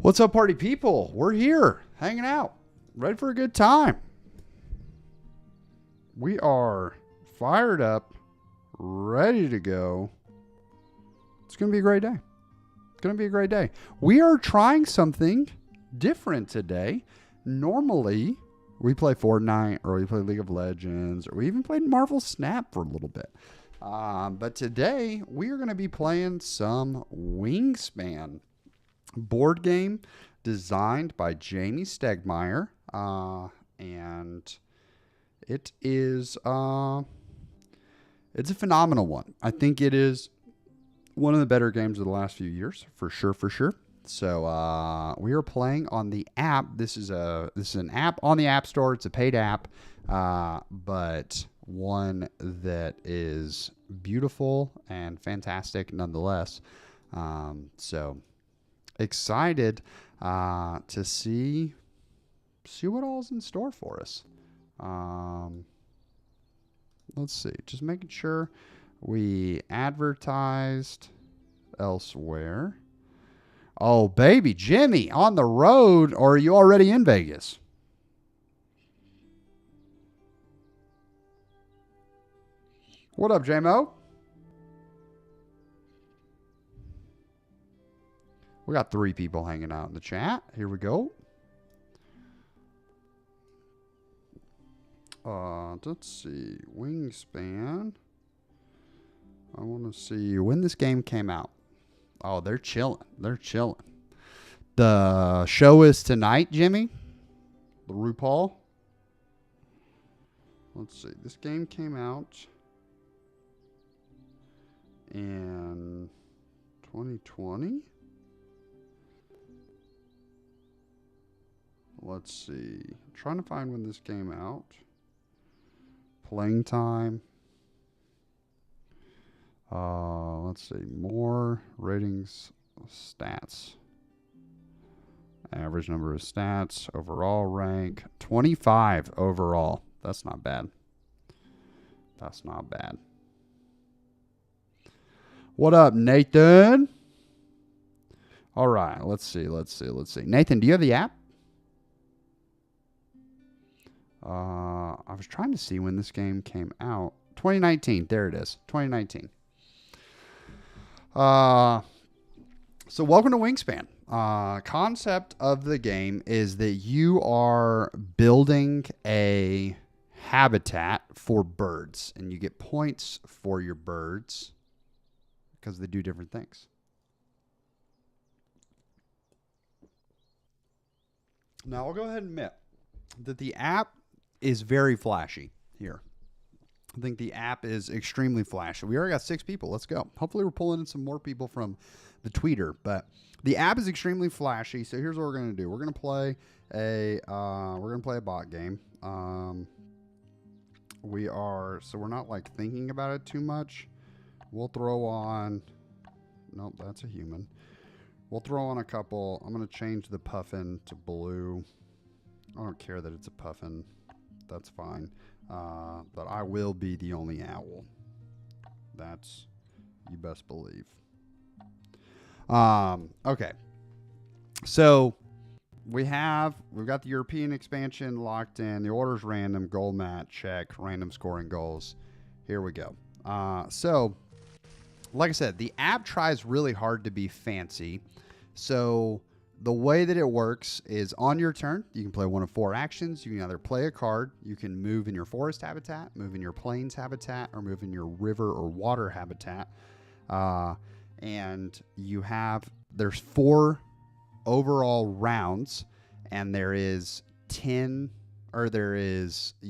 What's up, party people? We're here, hanging out, ready for a good time. We are fired up, ready to go. It's going to be a great day. It's going to be a great day. We are trying something different today. Normally, we play Fortnite or we play League of Legends or we even played Marvel Snap for a little bit. But today, we are going to be playing some Wingspan board game designed by Jamey Stegmaier. And it is it's a phenomenal one. I think it is one of the better games of the last few years, for sure. So we are playing on the app. This is an app on the App Store. It's a paid app, but one that is beautiful and fantastic nonetheless. So excited to see what all's in store for us. Let's see. Just making sure we advertised elsewhere. Oh, baby, Jimmy, on the road, or are you already in Vegas? What up, J-Mo? We got 3 people hanging out in the chat. Here we go. Let's see. Wingspan. I want to see when this game came out. Oh, they're chilling. The show is tonight, Jimmy. The RuPaul. Let's see. This game came out in 2020. Let's see. I'm trying to find when this came out. Playing time. Let's see. More ratings, stats. Average number of stats. Overall rank. 25 overall. That's not bad. What up, Nathan? All right. Let's see. Nathan, do you have the app? I was trying to see when this game came out. 2019. There it is. 2019. So welcome to Wingspan. Concept of the game is that you are building a habitat for birds, and you get points for your birds because they do different things. Now, I'll go ahead and admit that the app is very flashy here. I think the app is extremely flashy. We already got 6 people. Let's go. Hopefully we're pulling in some more people from the tweeter, but the app is extremely flashy. So here's what we're going to do. We're going to play a bot game. We're not like thinking about it too much. We'll throw on, nope, that's a human. We'll throw on a couple. I'm going to change the puffin to blue. I don't care that it's a puffin. That's fine. But I will be the only owl. That's, you best believe. Okay. So we've got the European expansion locked in. The order's random. Goal match, check. Random scoring goals. Here we go. So like I said, the app tries really hard to be fancy. So the way that it works is on your turn, you can play one of 4 actions. You can either play a card, you can move in your forest habitat, move in your plains habitat, or move in your river or water habitat. And there's 4 overall rounds, and you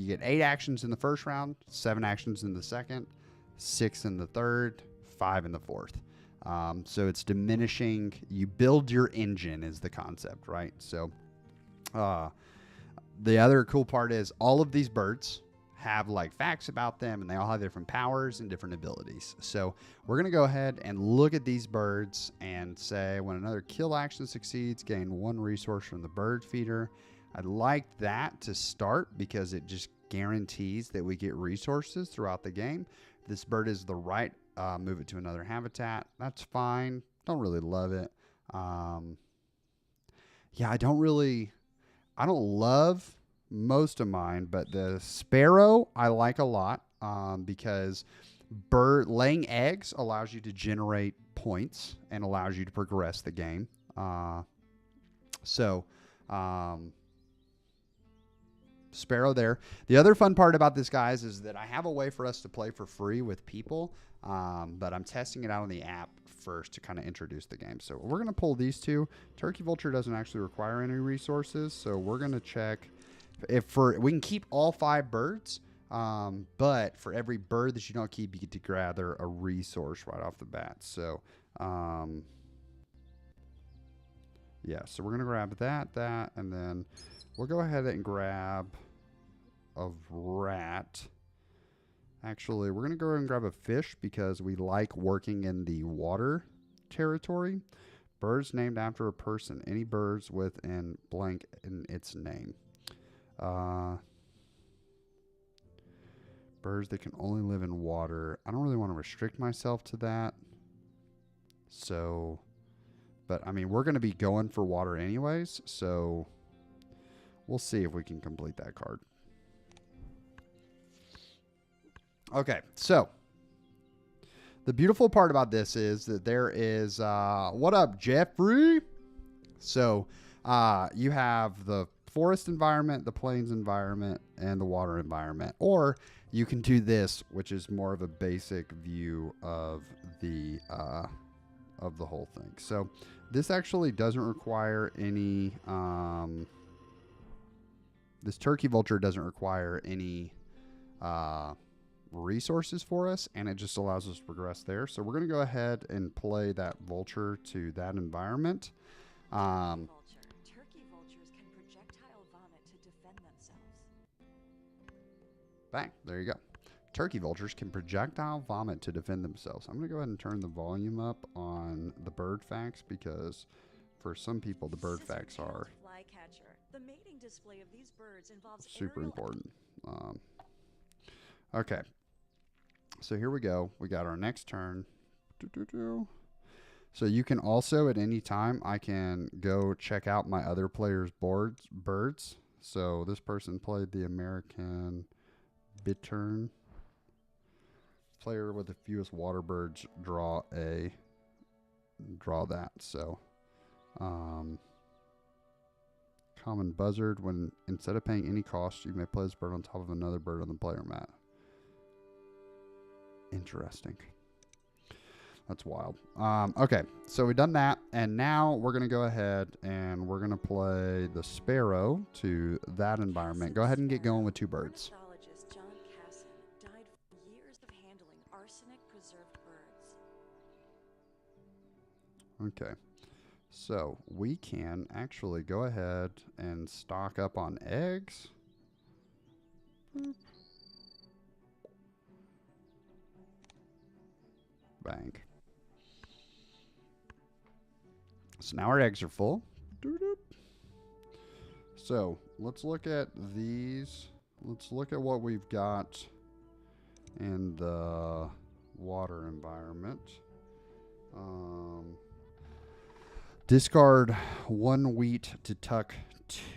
get 8 actions in the first round, 7 actions in the second, 6 in the third, 5 in the fourth. So it's diminishing. You build your engine is the concept, right? So the other cool part is all of these birds have like facts about them, and they all have different powers and different abilities. So we're going to go ahead and look at these birds and say when another kill action succeeds, gain 1 resource from the bird feeder. I'd like that to start because it just guarantees that we get resources throughout the game. If this bird is the right, move it to another habitat. That's fine. Don't really love it. Yeah, I don't love most of mine, but the sparrow I like a lot because laying eggs allows you to generate points and allows you to progress the game. So, sparrow there. The other fun part about this, guys, is that I have a way for us to play for free with people, but I'm testing it out on the app first to kind of introduce the game. So we're going to pull these two. Turkey Vulture doesn't actually require any resources, so we're going to check if we can keep all 5 birds, but for every bird that you don't keep, you get to gather a resource right off the bat. So, yeah, so we're going to grab that, and then we'll go ahead and grab a rat. Actually, we're going to go ahead and grab a fish because we like working in the water territory. Birds named after a person. Any birds with an blank in its name. Birds that can only live in water. I don't really want to restrict myself to that. So, but I mean, we're going to be going for water anyways. So we'll see if we can complete that card. Okay, so the beautiful part about this is that there is, what up, Jeffrey? So you have the forest environment, the plains environment, and the water environment. Or you can do this, which is more of a basic view of the whole thing. So this actually doesn't require any, this turkey vulture doesn't require any resources for us, and it just allows us to progress there. So we're going to go ahead and play that vulture to that environment. Turkey vultures can projectile vomit to defend themselves. Bang, there you go. Turkey vultures can projectile vomit to defend themselves. I'm going to go ahead and turn the volume up on the bird facts because for some people the bird facts are flycatcher. The mating display of these birds involves super important. Okay. So here we go. We got our next turn. So you can also at any time, I can go check out my other players' birds. So this person played the American bittern. Player with the fewest water birds draw that. So common buzzard. When instead of paying any cost, you may play this bird on top of another bird on the player mat. Interesting. That's wild. Okay, so we've done that, and now we're going to go ahead and we're going to play the sparrow to that environment. Go ahead and get going with 2 birds. Ornithologist John Casson died from years of handling arsenic-preserved birds. Okay, so we can actually go ahead and stock up on eggs. Boop. Bang. So now our eggs are full. So let's look at these. Let's look at what we've got in the water environment. Discard 1 wheat to tuck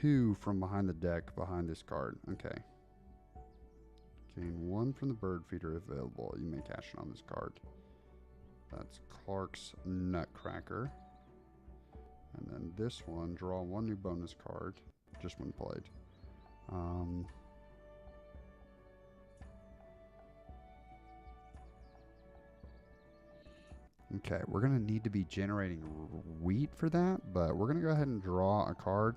2 from behind the deck behind this card. Okay. Gain 1 from the bird feeder if available. You may cash it on this card. That's Clark's Nutcracker. And then this one, draw 1 new bonus card, just when played. Okay, we're going to need to be generating wheat for that, but we're going to go ahead and draw a card,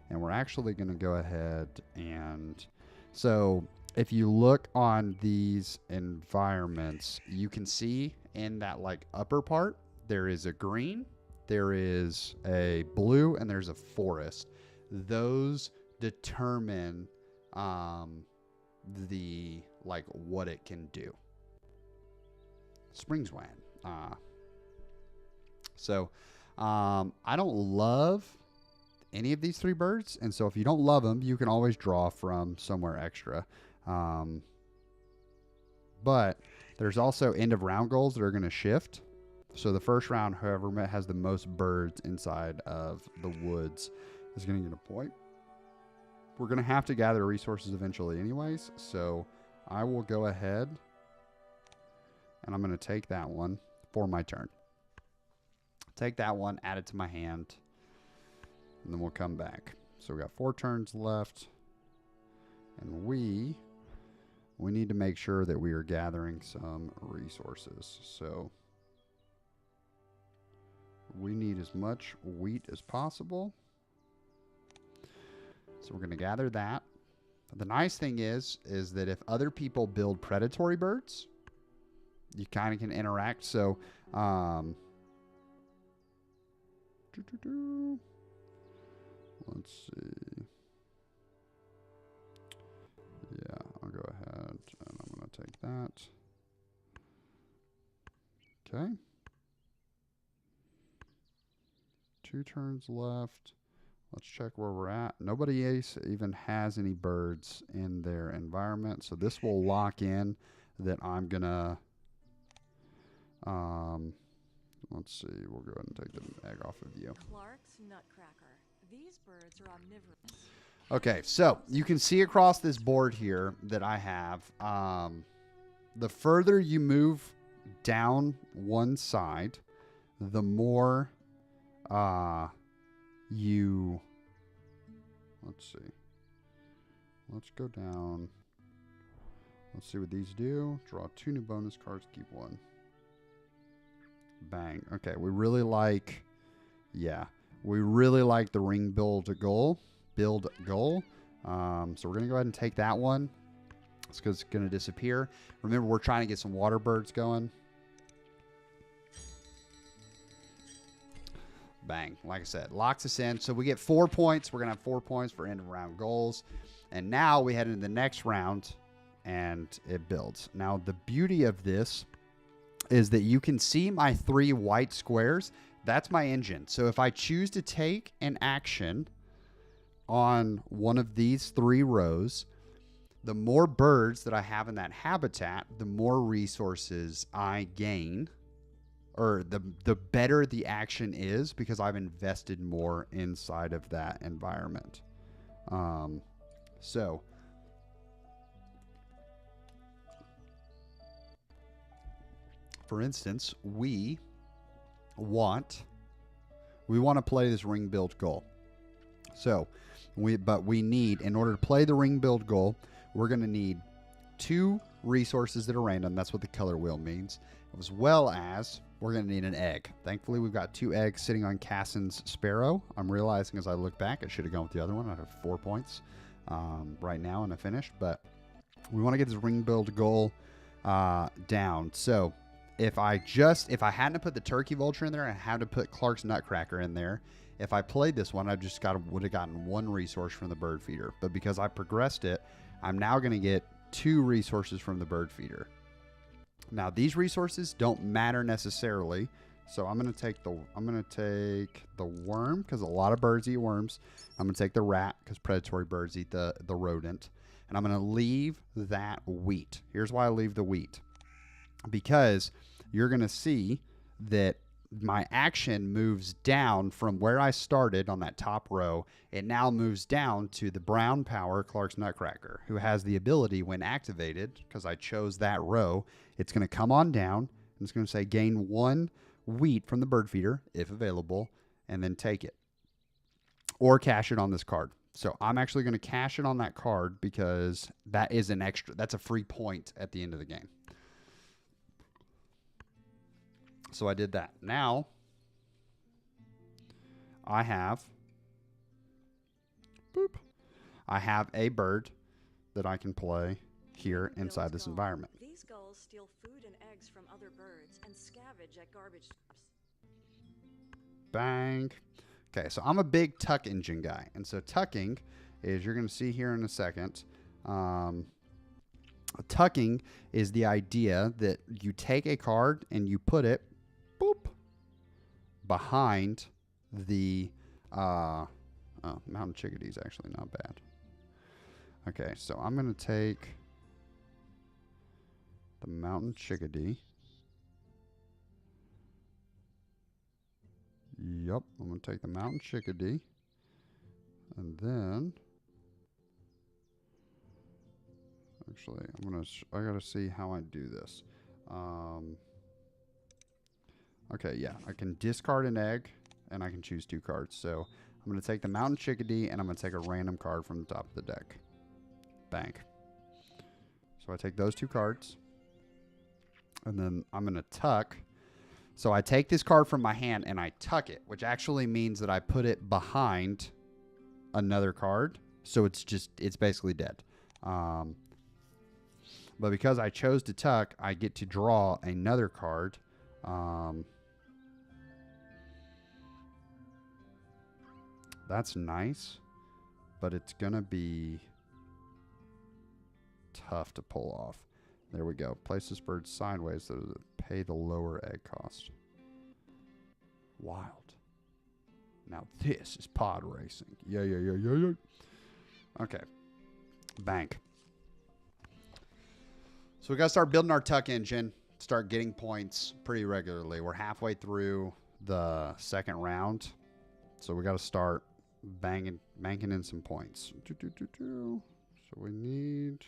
and we're actually going to go ahead and... So, if you look on these environments, you can see in that like upper part, there is a green, there is a blue, and there's a forest. Those determine the like what it can do. Springswan. So I don't love any of these 3 birds, and so if you don't love them, you can always draw from somewhere extra. But there's also end of round goals that are going to shift. So the first round, whoever has the most birds inside of the woods is going to get a point. We're going to have to gather resources eventually anyways, so I will go ahead and I'm going to take that one for my turn. Take that one, add it to my hand, and then we'll come back. So we got 4 turns left, and we need to make sure that we are gathering some resources. So we need as much wheat as possible. So we're going to gather that. The nice thing is that if other people build predatory birds, you kind of can interact. So, let's see. Yeah, I'll go ahead and I'm going to take that. Okay. 2 turns left. Let's check where we're at. Nobody else even has any birds in their environment. So this will lock in that I'm going to, let's see. We'll go ahead and take the egg off of you. Clark's Nutcracker. These birds are omnivorous. Okay, so you can see across this board here that I have, the further you move down one side, the more let's see. Let's go down. Let's see what these do. Draw 2 new bonus cards, keep 1. Bang. Okay, we really like the ring build goal. So we're going to go ahead and take that one. It's because it's going to disappear. Remember, we're trying to get some water birds going. Bang. Like I said, locks us in. So we get 4 points. We're going to have 4 points for end of round goals. And now we head into the next round and it builds. Now, the beauty of this is that you can see my 3 white squares. That's my engine. So if I choose to take an action on one of these 3 rows, the more birds that I have in that habitat, the more resources I gain, or the better the action is because I've invested more inside of that environment. So for instance, we want to play this ring build goal. So we need, in order to play the ring build goal, we're going to need 2 resources that are random. That's what the color wheel means. As well as we're going to need an egg. Thankfully, we've got 2 eggs sitting on Cassin's Sparrow. I'm realizing as I look back, I should have gone with the other one. I have 4 points right now in a finish. But we want to get this ring build goal down. So if I hadn't put the turkey vulture in there, I had to put Clark's Nutcracker in there. If I played this one, would have gotten 1 resource from the bird feeder. But because I progressed it, I'm now going to get 2 resources from the bird feeder. Now these resources don't matter necessarily, so I'm going to take the worm because a lot of birds eat worms. I'm going to take the rat because predatory birds eat the rodent, and I'm going to leave that wheat. Here's why I leave the wheat, because you're going to see that my action moves down from where I started on that top row. It now moves down to the brown power Clark's Nutcracker, who has the ability when activated, because I chose that row, it's going to come on down and it's going to say gain 1 wheat from the bird feeder if available, and then take it or cash it on this card. So I'm actually going to cash it on that card because that is that's a free point at the end of the game. So I did that. Now I have a bird that I can play here inside this environment. These gulls steal food and eggs from other birds and scavenge at garbage dumps. Bang. Okay, so I'm a big tuck engine guy. And so tucking is, you're going to see here in a second, tucking is the idea that you take a card and you put it behind the mountain chickadee is actually not bad. Okay, so I'm going to take the mountain chickadee. Yep, I'm going to take the mountain chickadee And then, actually, I gotta see how I do this. Okay, yeah, I can discard an egg, and I can choose 2 cards. So I'm gonna take the mountain chickadee, and I'm gonna take a random card from the top of the deck. Bank. So I take those 2 cards, and then I'm gonna tuck. So I take this card from my hand and I tuck it, which actually means that I put it behind another card. So it's basically dead. But because I chose to tuck, I get to draw another card. That's nice, but it's going to be tough to pull off. There we go. Place this bird sideways so that it pay the lower egg cost. Wild. Now this is pod racing. Yeah. Okay. Bank. So we got to start building our tuck engine. Start getting points pretty regularly. We're halfway through the second round. So we got to start banking in some points. So we need...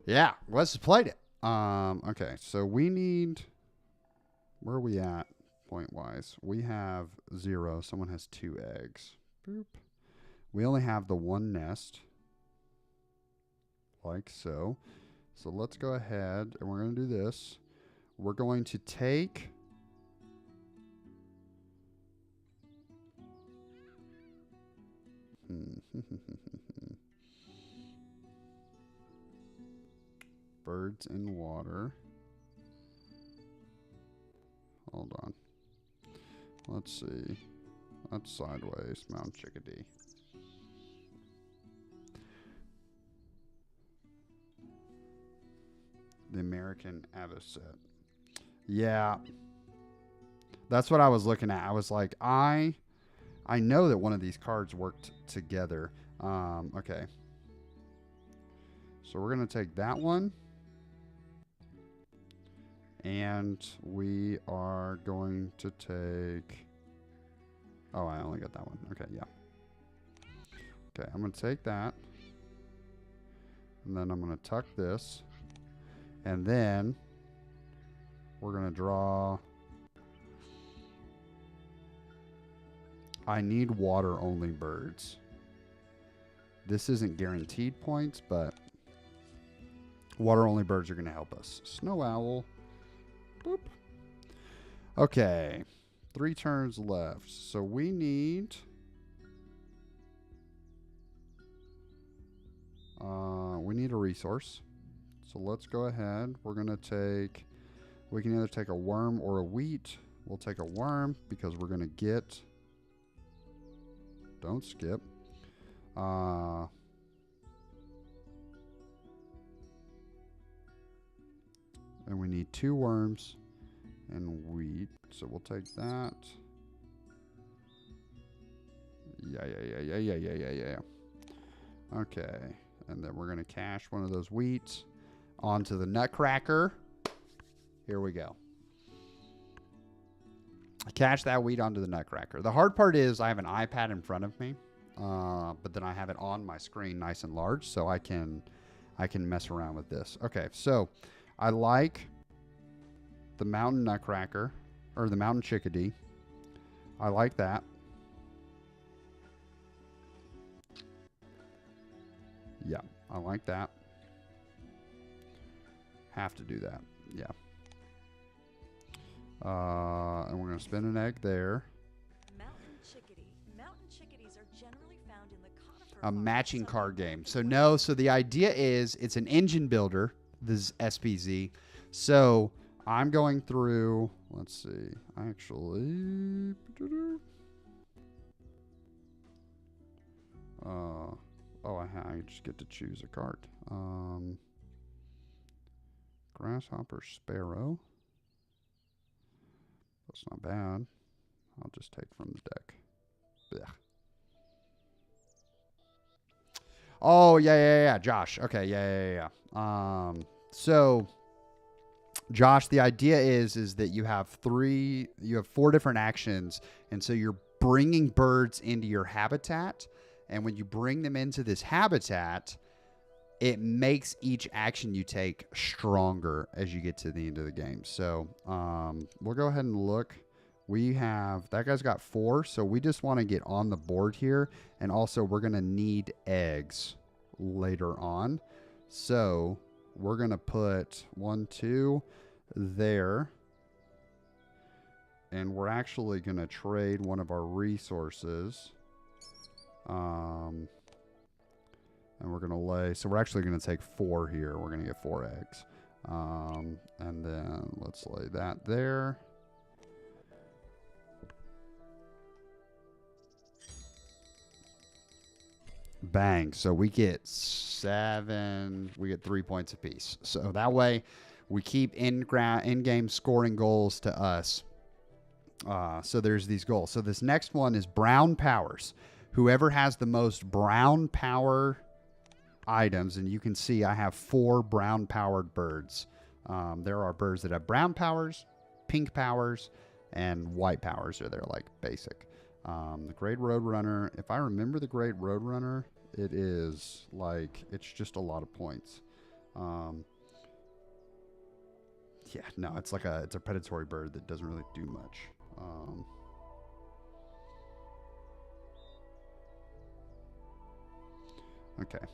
Yeah, let's just play it. Okay, so we need... Where are we at point-wise? We have 0. Someone has 2 eggs. Boop. We only have the 1 nest. Like so. So let's go ahead, and we're going to do this. We're going to take... Birds in water. Hold on. Let's see. That's sideways. Mountain chickadee. The American avocet. Yeah. That's what I was looking at. I was like, I know that one of these cards worked together. Okay. So we're going to take that one. And we are going to take... Oh, I only got that one. Okay, yeah. Okay, I'm going to take that. And then I'm going to tuck this. And then we're going to draw... I need water-only birds. This isn't guaranteed points, but water-only birds are going to help us. Snow owl. Boop. Okay. 3 turns left. So we need... we need a resource. So let's go ahead. We're going to take... We can either take a worm or a wheat. We'll take a worm because we're going to get... Don't skip. And we need 2 worms and wheat. So we'll take that. Yeah. Okay. And then we're going to cash one of those wheats onto the nutcracker. Here we go. Cash that wheat onto the nutcracker. The hard part is I have an iPad in front of me, but then I have it on my screen nice and large, so I can mess around with this. Okay, so I like the mountain nutcracker, or the mountain chickadee. I like that. Yeah, I like that. Have to do that. Yeah. And we're going to spin an egg there. Mountain chickadee. Mountain chickadees are generally found in the conifer A forest matching of card southern game. So California. no, so the idea is it's an engine builder, this SPZ. So I'm going through, let's see, actually, I just get to choose a card. Grasshopper Sparrow. That's not bad. I'll just take from the deck. Blech. Oh, yeah. Josh. Okay, yeah. So Josh, the idea is that you have 4 different actions, and so you're bringing birds into your habitat, and when you bring them into this habitat, it makes each action you take stronger as you get to the end of the game. So we'll go ahead and look. We have, that guy's got 4, so we just want to get on the board here, and also we're going to need eggs later on. So we're going to put 1, 2 there, and we're actually going to trade one of our resources. And we're going to lay, so we're actually going to take 4 here. We're going to get 4 eggs. And then let's lay that there. Bang. So we get 7, we get 3 points apiece. So that way we keep in-game scoring goals to us. So there's these goals. So this next one is brown powers. Whoever has the most brown power items, and you can see I have 4 brown powered birds. There are birds that have brown powers, pink powers, and white powers are there, like basic. The Great Roadrunner, if I remember the Great Roadrunner, it is like, it's just a lot of points. Yeah, no, it's like it's a predatory bird that doesn't really do much. Okay.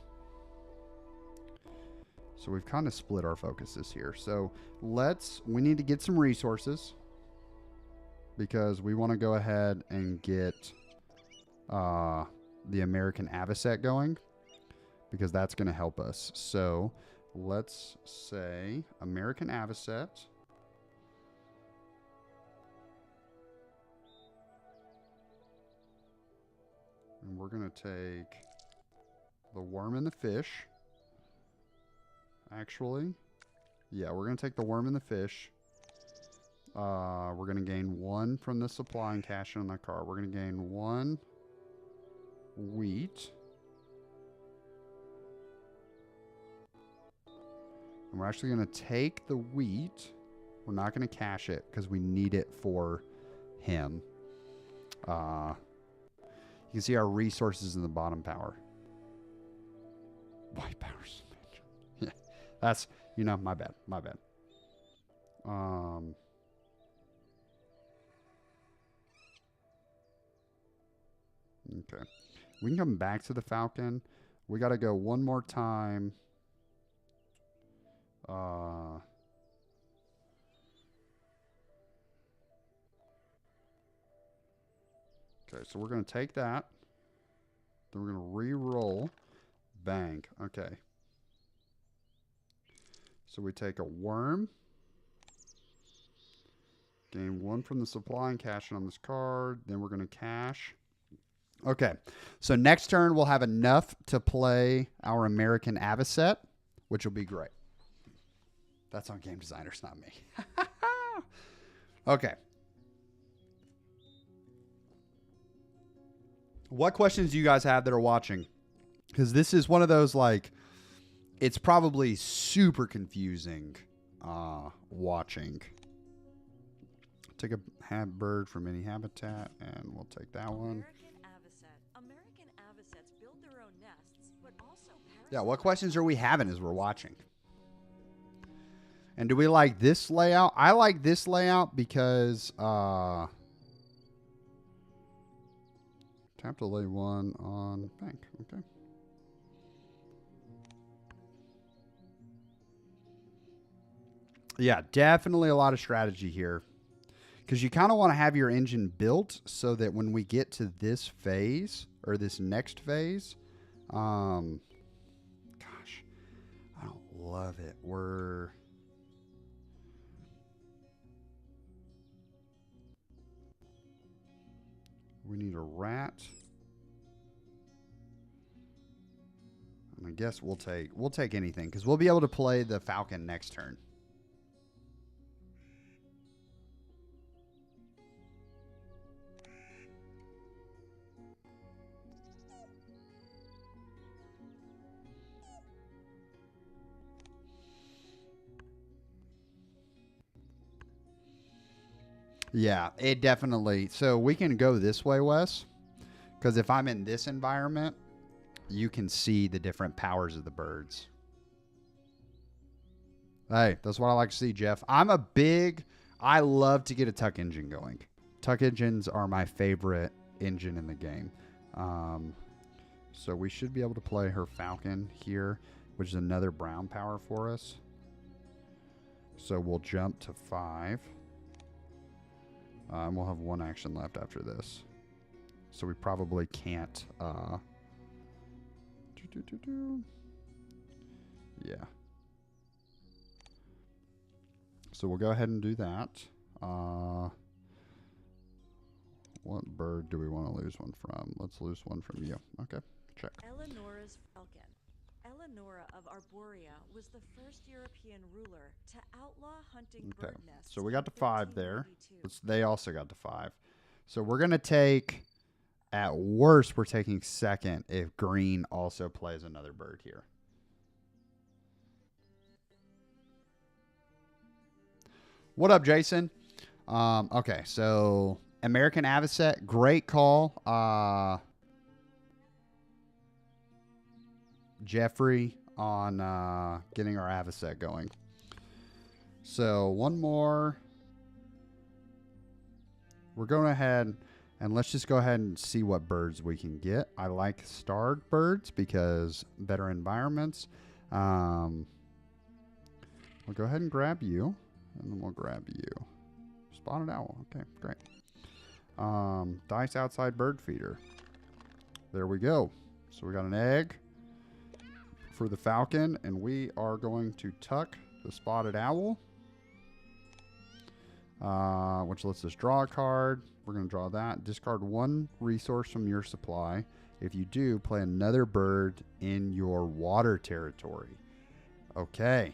So we've kind of split our focuses here. So we need to get some resources because we want to go ahead and get the American Avocet going because that's going to help us. So let's say American Avocet. And we're going to take the worm and the fish. Actually, yeah, we're going to take the worm and the fish. We're going to gain 1 from the supply and cash in on the car. We're going to gain 1 wheat. And we're actually going to take the wheat. We're not going to cash it because we need it for him. You can see our resources in the bottom power. White powers. Yeah, that's, my bad. Okay. We can come back to the Falcon. We got to go one more time. Okay, so we're going to take that. Then we're going to re-roll. Bang. Okay. So we take a worm. Gain 1 from the supply and cash it on this card. Then we're going to cash. Okay. So next turn, we'll have enough to play our American Avocet, which will be great. That's on game designers, not me. Okay. What questions do you guys have that are watching? Because this is one of those, like, it's probably super confusing watching. Take a bird from any habitat, and we'll take that one. American avocets build their own nests, but also Yeah, what questions are we having as we're watching? And do we like this layout? I like this layout because tap to lay 1 on bank. Okay. Yeah, definitely a lot of strategy here. Because you kind of want to have your engine built so that when we get to this phase, or this next phase, gosh, I don't love it. We need a rat. And I guess we'll take anything because we'll be able to play the Falcon next turn. Yeah, it definitely. So we can go this way, Wes, because if I'm in this environment, you can see the different powers of the birds. Hey, that's what I like to see, Jeff. I love to get a tuck engine going. Tuck engines are my favorite engine in the game. Um, so we should be able to play her Falcon here, which is another brown power for us. So we'll jump to 5. And we'll have 1 action left after this. So we probably can't. Yeah. So we'll go ahead and do that. What bird do we want to lose one from? Let's lose one from you. Okay, check. Eleonora's falcon. Eleonora of Arborea was the first European ruler to outlaw hunting bird nests. So we got to in 5 there. 1392. They also got to 5. So we're going to take, at worst, we're taking second if green also plays another bird here. What up, Jason? Okay, so American Avocet, great call. Jeffrey on getting our Avocet going. So one more. We're going ahead and let's just go ahead and see what birds we can get. I like starred birds because better environments. We'll go ahead and grab you. And then we'll grab you. Spotted owl. Okay, great. Dice outside bird feeder. There we go. So we got an egg for the falcon, and we are going to tuck the spotted owl, which lets us draw a card. We're going to draw that. Discard 1 resource from your supply. If you do, play another bird in your water territory. Okay.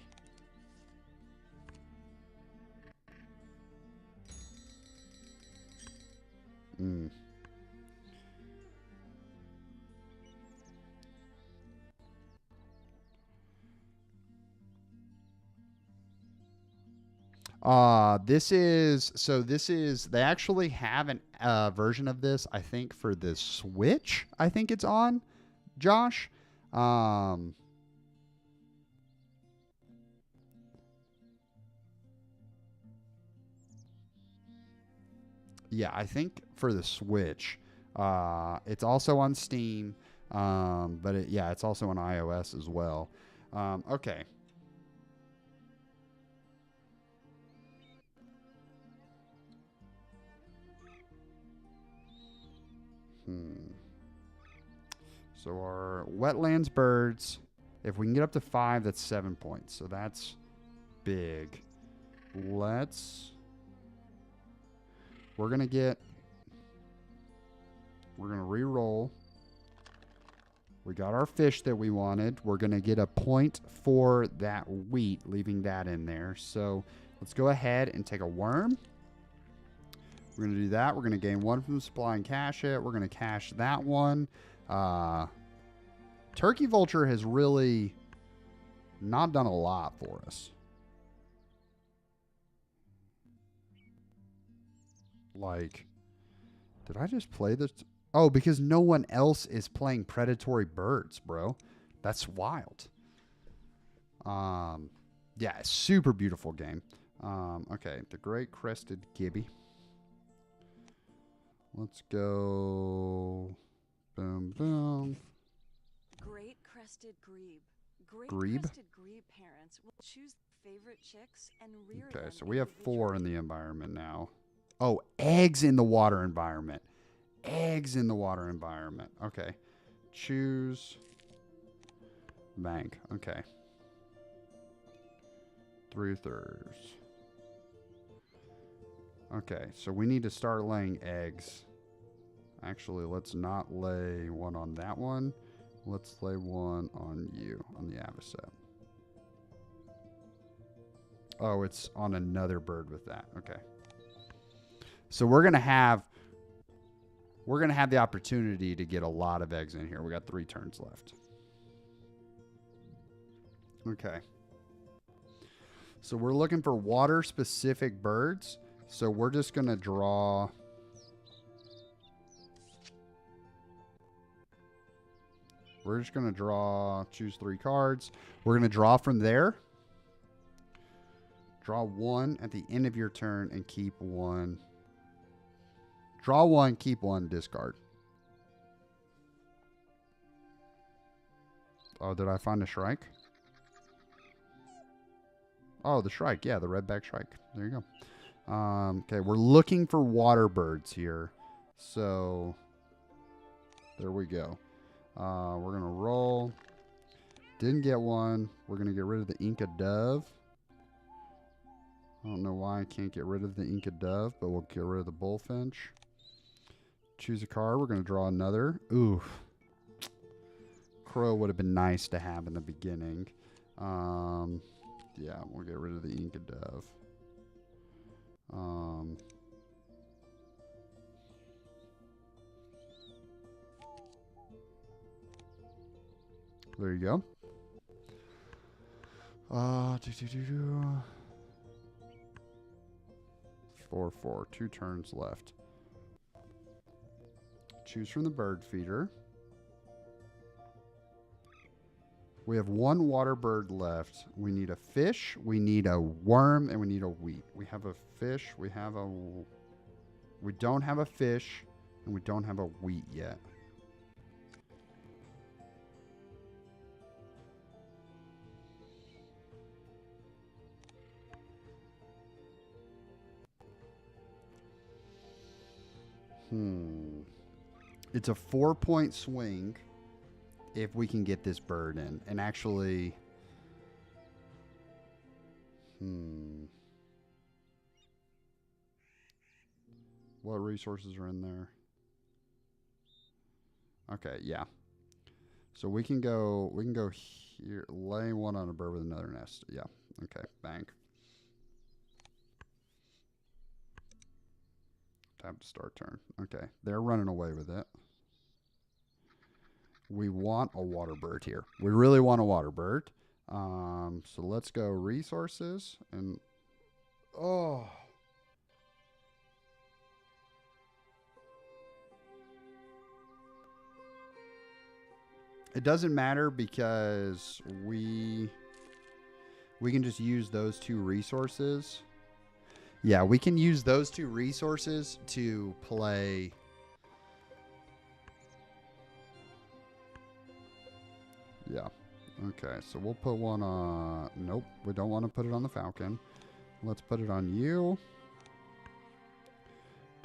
They actually have an version of this, I think, for the Switch. I think it's on, Josh. Yeah, I think for the Switch. It's also on Steam, but it's also on iOS as well. Okay. So our wetlands birds, if we can get up to 5, that's 7 points. So that's big. We're going to re-roll. We got our fish that we wanted. We're going to get a point for that wheat, leaving that in there. So let's go ahead and take a worm. We're going to do that. We're going to gain 1 from the supply and cash it. We're going to cash that one. Turkey Vulture has really not done a lot for us. Like, did I just play this? Oh, because no one else is playing predatory birds, bro. That's wild. Yeah, super beautiful game. Okay, the Great Crested Gibby. Let's go. Boom, boom. Great crested grebe. Grebe? Crested grebe parents will choose their favorite chicks and rear them. Okay, so we have 4 in the environment now. Oh, eggs in the water environment. Eggs in the water environment. Okay. Choose bank. Okay. 3/3. Okay, so we need to start laying eggs. Actually, let's not lay one on that one. Let's lay one on you, on the Avocet. Oh, it's on another bird with that. Okay. So we're gonna have the opportunity to get a lot of eggs in here. We got 3 turns left. Okay. So we're looking for water-specific birds. So we're just going to draw. We're just going to draw, choose 3 cards. We're going to draw from there. Draw 1 at the end of your turn and keep 1. Draw 1, keep 1, discard. Oh, did I find a Shrike? Oh, the Shrike. Yeah, the redback Shrike. There you go. Okay, we're looking for water birds here. So, there we go. We're going to roll. Didn't get one. We're going to get rid of the Inca Dove. I don't know why I can't get rid of the Inca Dove, but we'll get rid of the Bullfinch. Choose a card. We're going to draw another. Oof. Crow would have been nice to have in the beginning. Yeah, we'll get rid of the Inca Dove. There you go. 4/4. 2 turns left. Choose from the bird feeder. We have 1 water bird left. We need a fish, we need a worm, and we need a wheat. We have a fish, we don't have a fish, and we don't have a wheat yet. It's a 4-point swing if we can get this bird in. And actually, what resources are in there? Okay, yeah. So we can go here, lay 1 on a bird with another nest. Yeah. Okay, bang. Time to start turn. Okay, they're running away with it. We want a water bird here. We really want a water bird. So let's go resources and it doesn't matter because we can just use those 2 resources. Yeah, we can use those 2 resources to play. Yeah. Okay, so we'll put 1 on. Nope, we don't want to put it on the Falcon. Let's put it on you.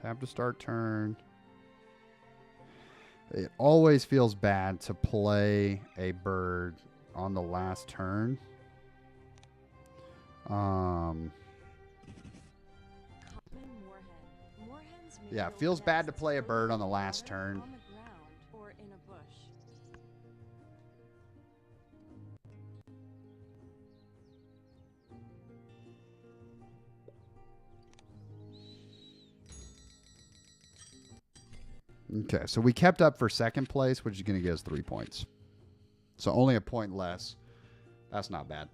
Tap to start turn. It always feels bad to play a bird on the last turn. Yeah, it feels bad to play a bird on the last turn. On the ground or in a bush. Okay, so we kept up for 2nd place, which is going to get us 3 points. So only a point less. That's not bad.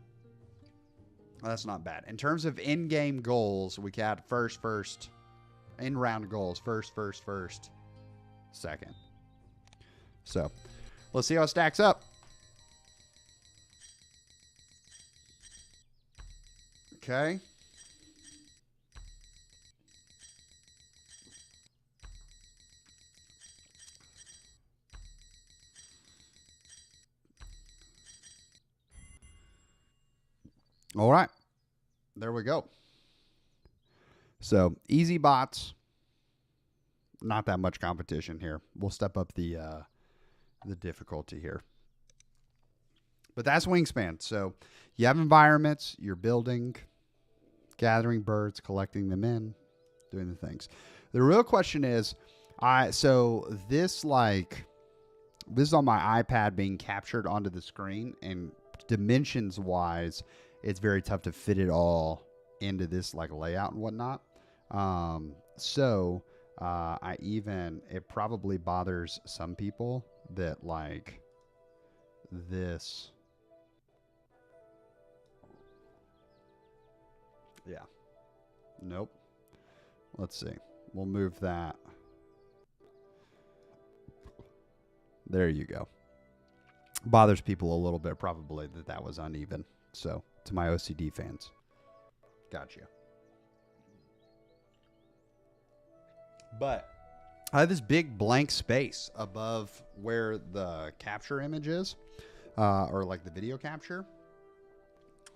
That's not bad. In terms of in-game goals, we got first. In-round goals, first, second. So, let's see how it stacks up. Okay. All right. There we go. So, easy bots. Not that much competition here. We'll step up the difficulty here. But that's Wingspan. So, you have environments, you're building, gathering birds, collecting them in, doing the things. The real question is, this is on my iPad being captured onto the screen, and dimensions wise, it's very tough to fit it all into this like layout and whatnot. It probably bothers some people that like this. Yeah. Nope. Let's see. We'll move that. There you go. Bothers people a little bit probably that was uneven. So, to my OCD fans. Gotcha. But I have this big blank space above where the capture image is, or like the video capture.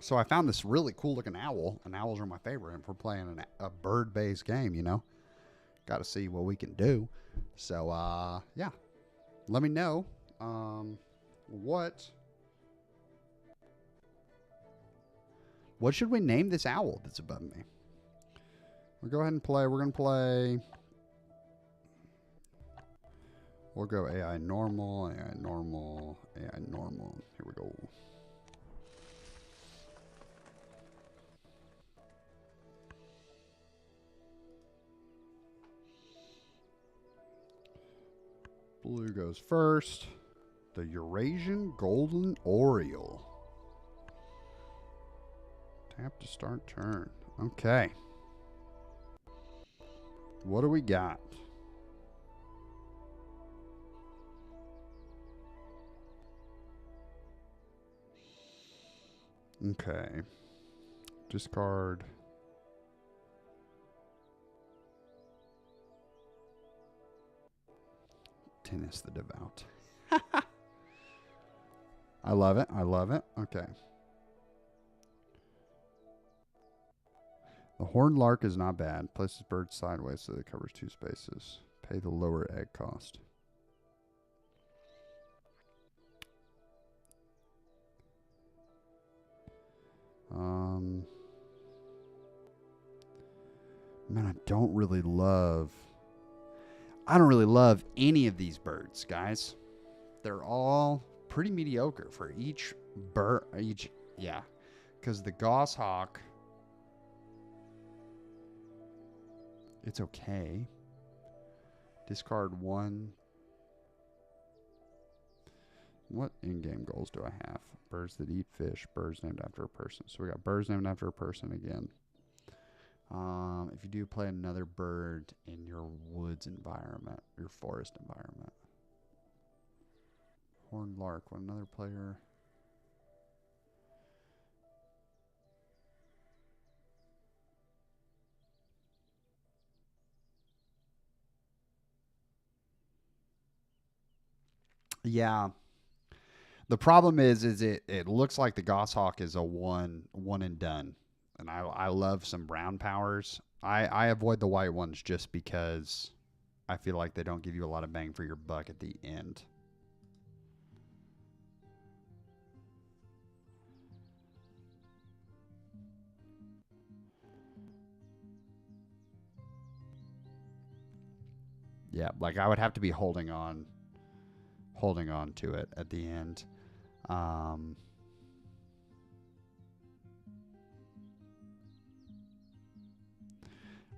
So I found this really cool looking owl, and owls are my favorite. And if we're playing a bird-based game, you know, got to see what we can do. So, yeah, let me know what should we name this owl that's above me? We'll go ahead and play. We're going to play. We'll go AI normal, AI normal, AI normal. Here we go. Blue goes first. The Eurasian Golden Oriole. Tap to start turn. Okay. What do we got? Okay. Discard. Tennis the Devout. I love it. I love it. Okay. The horned lark is not bad. Places bird sideways so that it covers 2 spaces. Pay the lower egg cost. Man, I don't really love any of these birds, guys. They're all pretty mediocre for each bird. Yeah. Because the goshawk, it's okay. Discard 1. What in-game goals do I have? Birds that eat fish. Birds named after a person. So we got birds named after a person again. If you do play another bird in your woods environment, your forest environment. Horned lark. What another player? Yeah. The problem is it looks like the goshawk is a one and done. And I love some brown powers. I avoid the white ones just because I feel like they don't give you a lot of bang for your buck at the end. Yeah, like I would have to be holding on to it at the end.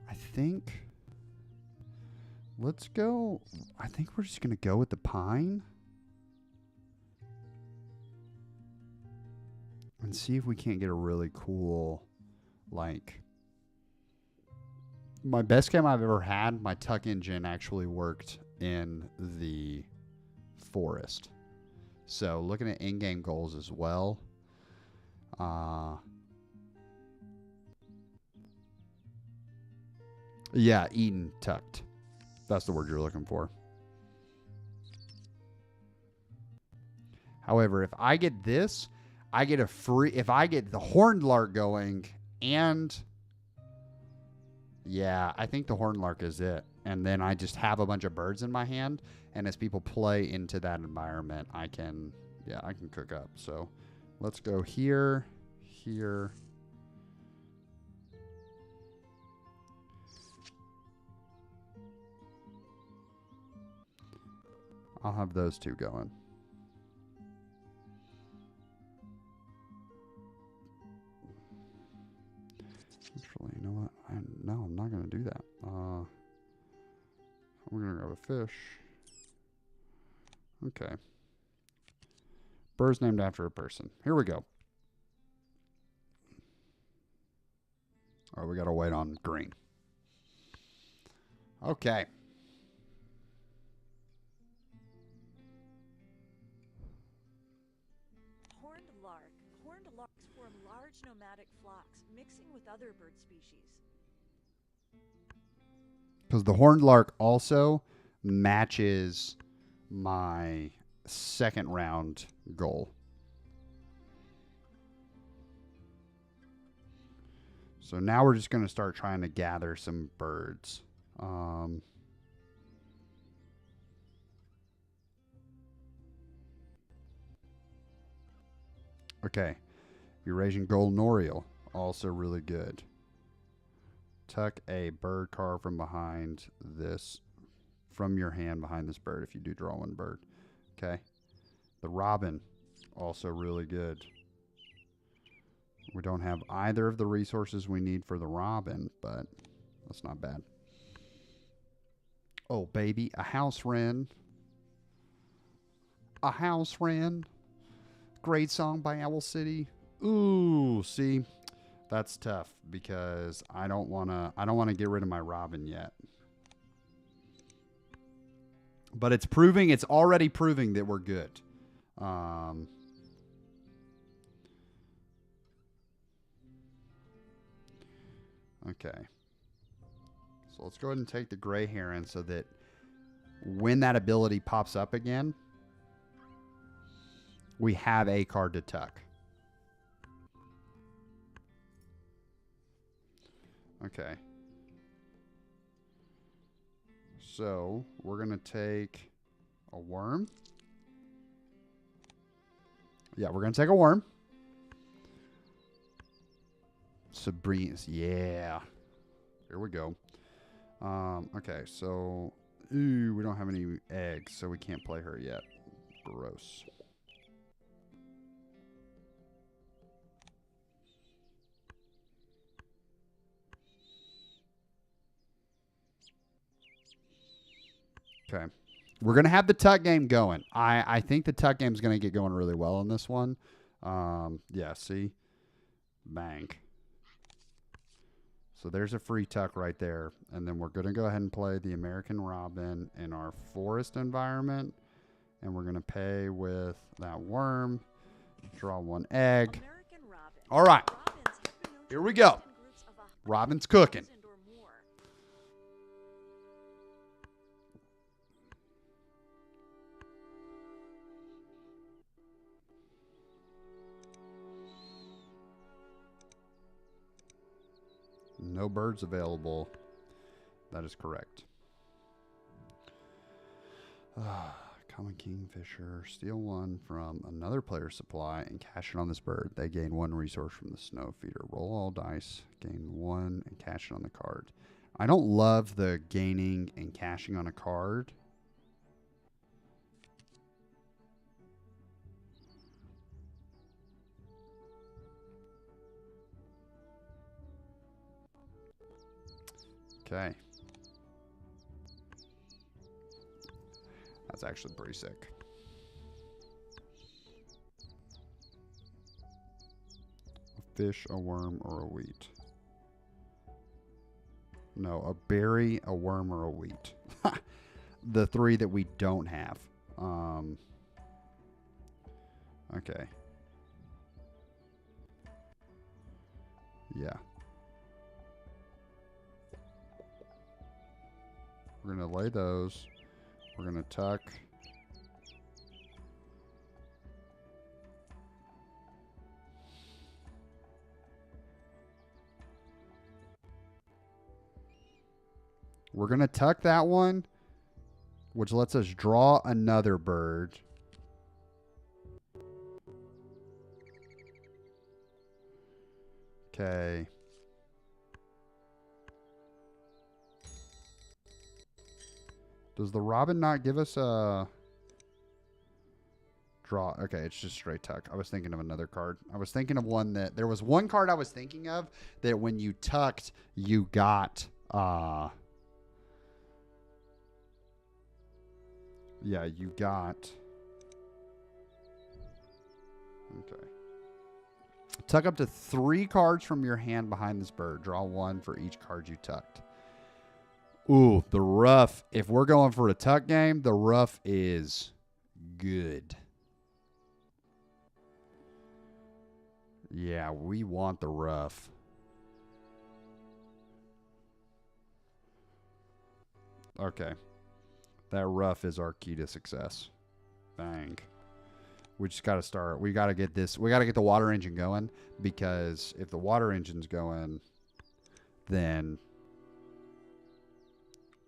I think let's go. I think we're just going to go with the pine and see if we can't get a really cool, like, my best game I've ever had, my tuck engine actually worked in the forest. So looking at in-game goals as well. Yeah, eaten tucked. That's the word you're looking for. However, if I get this, I get a free. If I get the horned lark going, and yeah, I think the horned lark is it. And then I just have a bunch of birds in my hand, and as people play into that environment, I can cook up. So let's go here, here. I'll have those two going. Actually, you know what? No, I'm not going to do that. We're going to grab a fish. Okay. Birds named after a person. Here we go. All right, we got to wait on green. Okay. Horned lark. Horned larks form large nomadic flocks, mixing with other bird species. Because the horned lark also matches my second round goal. So now we're just going to start trying to gather some birds. Okay. Eurasian golden oriole, also really good. Tuck a bird carved from behind this, from your hand behind this bird if you do draw one bird. Okay. The robin, also really good. We don't have either of the resources we need for the robin, but that's not bad. Oh, baby, a house wren. A house wren. Great song by Owl City. Ooh, see, that's tough because I don't wanna get rid of my robin yet. But it's already proving that we're good. Okay. So let's go ahead and take the gray heron so that when that ability pops up again, we have a card to tuck. Okay. So we're going to take a worm. Yeah, we're going to take a worm. Sabrina's, yeah. Here we go. Okay, so we don't have any eggs, so we can't play her yet. Gross. Okay. We're going to have the tuck game going. I think the tuck game is going to get going really well in this one. Yeah, see? Bang. So there's a free tuck right there. And then we're going to go ahead and play the American Robin in our forest environment. And we're going to pay with that worm. Draw one egg. All right. Here we go. Robin's cooking. No birds available. That is correct. Common kingfisher. Steal one from another player's supply and cash it on this bird. They gain one resource from the snow feeder. Roll all dice. Gain one and cash it on the card. I don't love the gaining and cashing on a card. Okay. That's actually pretty sick. A fish, a worm, or a wheat. No, a berry, a worm, or a wheat. The three that we don't have. Okay. Yeah. We're going to lay those. We're going to tuck. We're going to tuck that one, which lets us draw another bird. Okay. Does the robin not give us a draw? Okay, it's just straight tuck. I was thinking of another card. I was thinking of one that there was one card I was thinking of that when you tucked, you got yeah, you got okay. Tuck up to 3 cards from your hand behind this bird. Draw one for each card you tucked. Ooh, the rough. If we're going for a tuck game, the rough is good. Yeah, we want the rough. Okay. That rough is our key to success. Bang. We just got to start. We got to get this. We got to get the water engine going, because if the water engine's going, then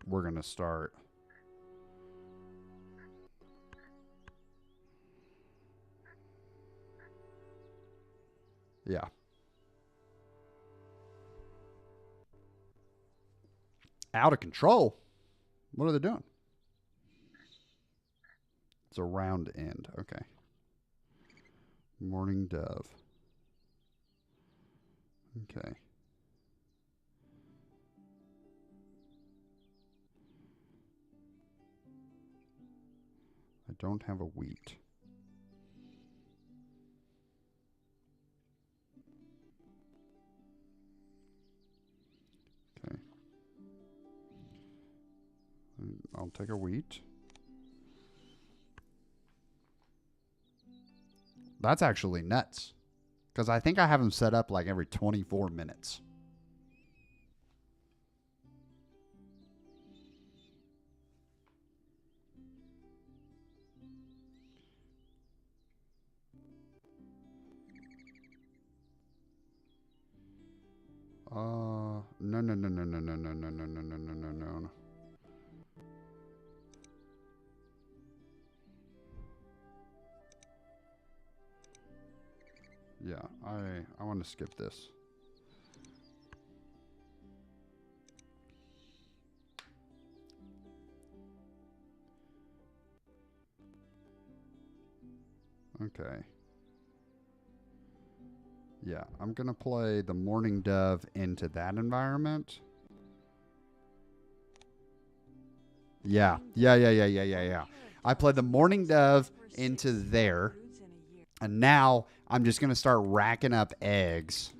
we're going to start. Yeah. Out of control. What are they doing? It's a round end. Okay. Morning dove. Okay. I don't have a wheat. Okay. I'll take a wheat. That's actually nuts, because I think I have them set up like every 24 minutes. No, no, no, no, no, no, no, no, no, no, no, no, no, no. Yeah, I want to skip this. Okay. Yeah, I'm going to play the Morning Dove into that environment. Yeah. I played the Morning Dove into there. And now I'm just going to start racking up eggs.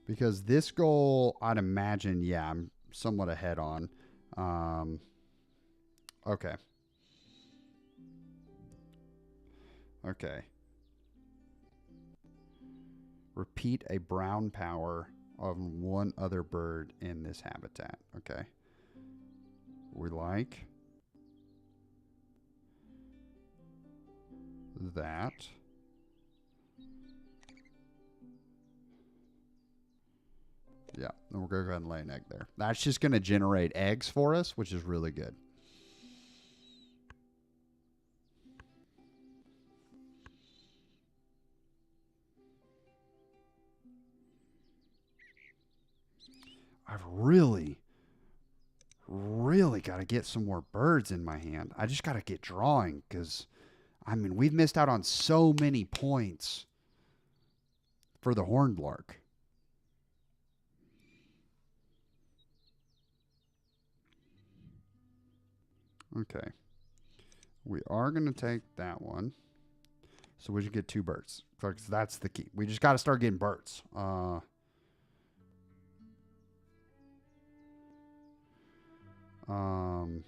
Because this goal, I'd imagine, yeah, I'm somewhat ahead on. Okay. Okay. Repeat a brown power of one other bird in this habitat. Okay. We like that. Yeah, and we're going to go ahead and lay an egg there. That's just going to generate eggs for us, which is really good. I've really got to get some more birds in my hand. I just got to get drawing, because, I mean, we've missed out on so many points for the horned lark. Okay. We are going to take that one. So we should get 2 birds. That's the key. We just got to start getting birds. And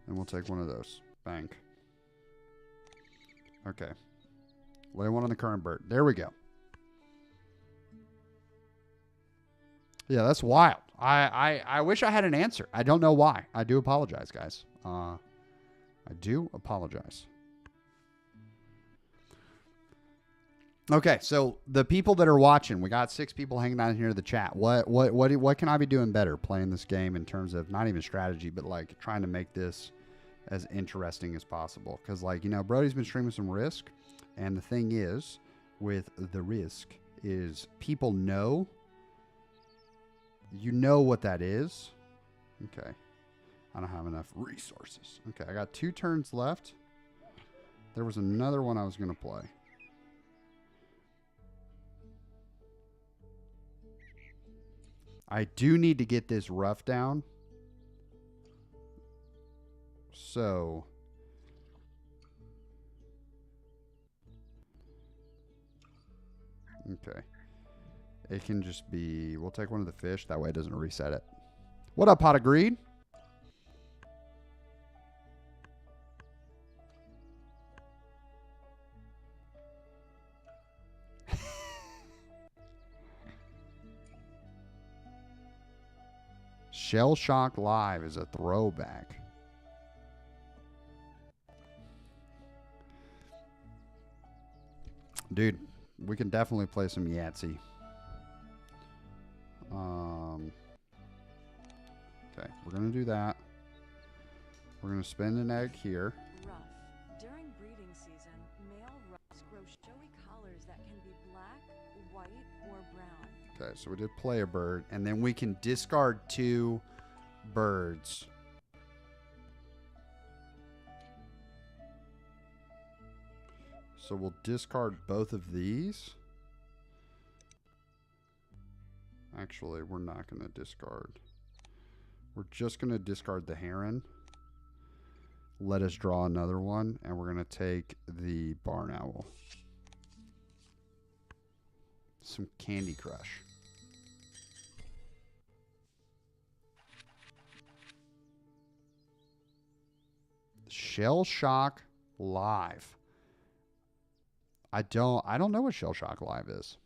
we'll take one of those. Bang. Okay. Lay one on the current bird. There we go. Yeah, that's wild. I wish I had an answer. I don't know why. I do apologize, guys. I do apologize. Okay, so the people that are watching, we got 6 people hanging out here in the chat. What can I be doing better playing this game in terms of not even strategy, but like trying to make this as interesting as possible? Because, like, you know, Brody's been streaming some Risk, and the thing is with the Risk is people know. You know what that is. Okay. I don't have enough resources. Okay, I got 2 turns left. There was another one I was going to play. I do need to get this rough down. So okay. It can just be, we'll take one of the fish. That way it doesn't reset it. What up, Pot of Greed? Shell Shock Live is a throwback. Dude, we can definitely play some Yahtzee. Okay, we're going to do that. We're going to spend an egg here. Ruff. During breeding season, male ruffs grow showy collars that can be black, white, or brown. Okay, so we did play a bird, and then we can discard 2 birds. So we'll discard both of these. Actually, we're not going to discard. We're just going to discard the heron. Let us draw another one, and we're going to take the barn owl. Some Candy Crush. Shell Shock Live. I don't know what Shell Shock Live is.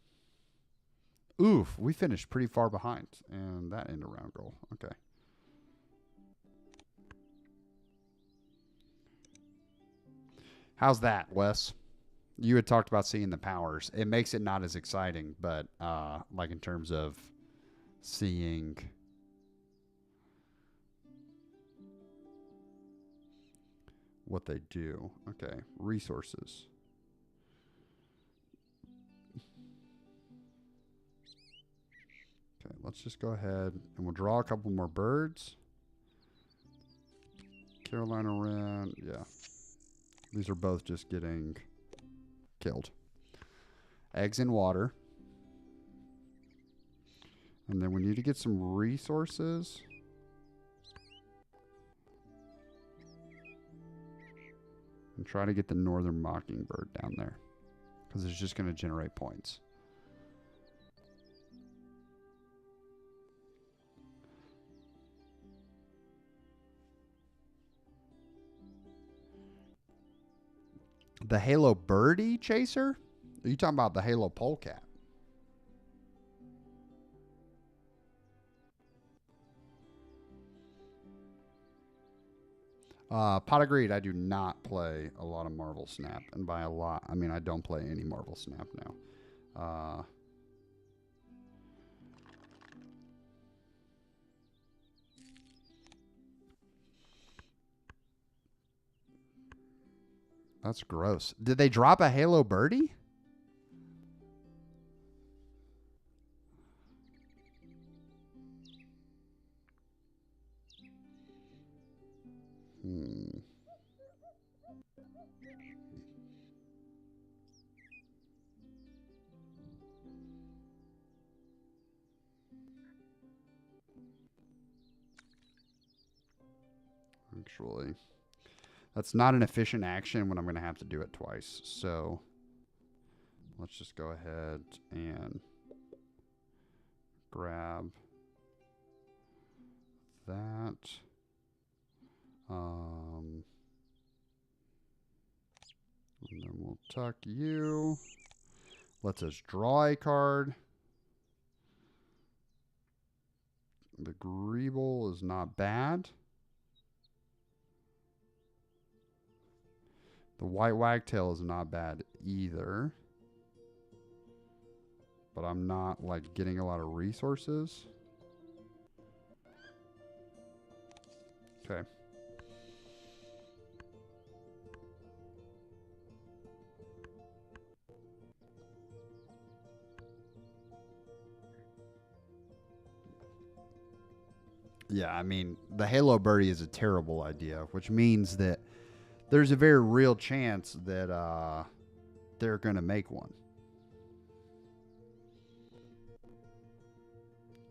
Oof, we finished pretty far behind. And that end around goal. Okay. How's that, Wes? You had talked about seeing the powers. It makes it not as exciting, but like in terms of seeing what they do. Okay, resources. Okay, let's just go ahead and we'll draw a couple more birds. Carolina Wren, yeah. These are both just getting killed. Eggs in water. And then we need to get some resources. And try to get the northern mockingbird down there. Because it's just going to generate points. The Halo Birdie Chaser? Are you talking about the Halo Polecat? Pot of Greed, I do not play a lot of Marvel Snap. And by a lot, I mean I don't play any Marvel Snap now. That's gross. Did they drop a Halo Birdie? Actually, that's not an efficient action when I'm going to have to do it twice. So let's just go ahead and grab that. And then we'll tuck you. Lets us draw a card. The Greeble is not bad. The White Wagtail is not bad either. But I'm not like getting a lot of resources. Okay. Yeah, I mean, the Halo Birdie is a terrible idea, which means that there's a very real chance that they're going to make one.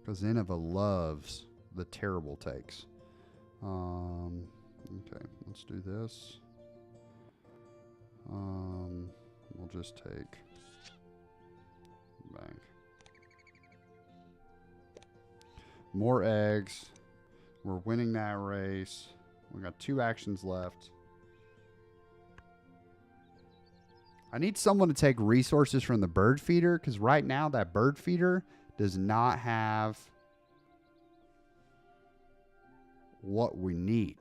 Because Innova loves the terrible takes. Okay, let's do this. We'll just take bank. More eggs. We're winning that race. We got 2 actions left. I need someone to take resources from the bird feeder, because right now that bird feeder does not have what we need.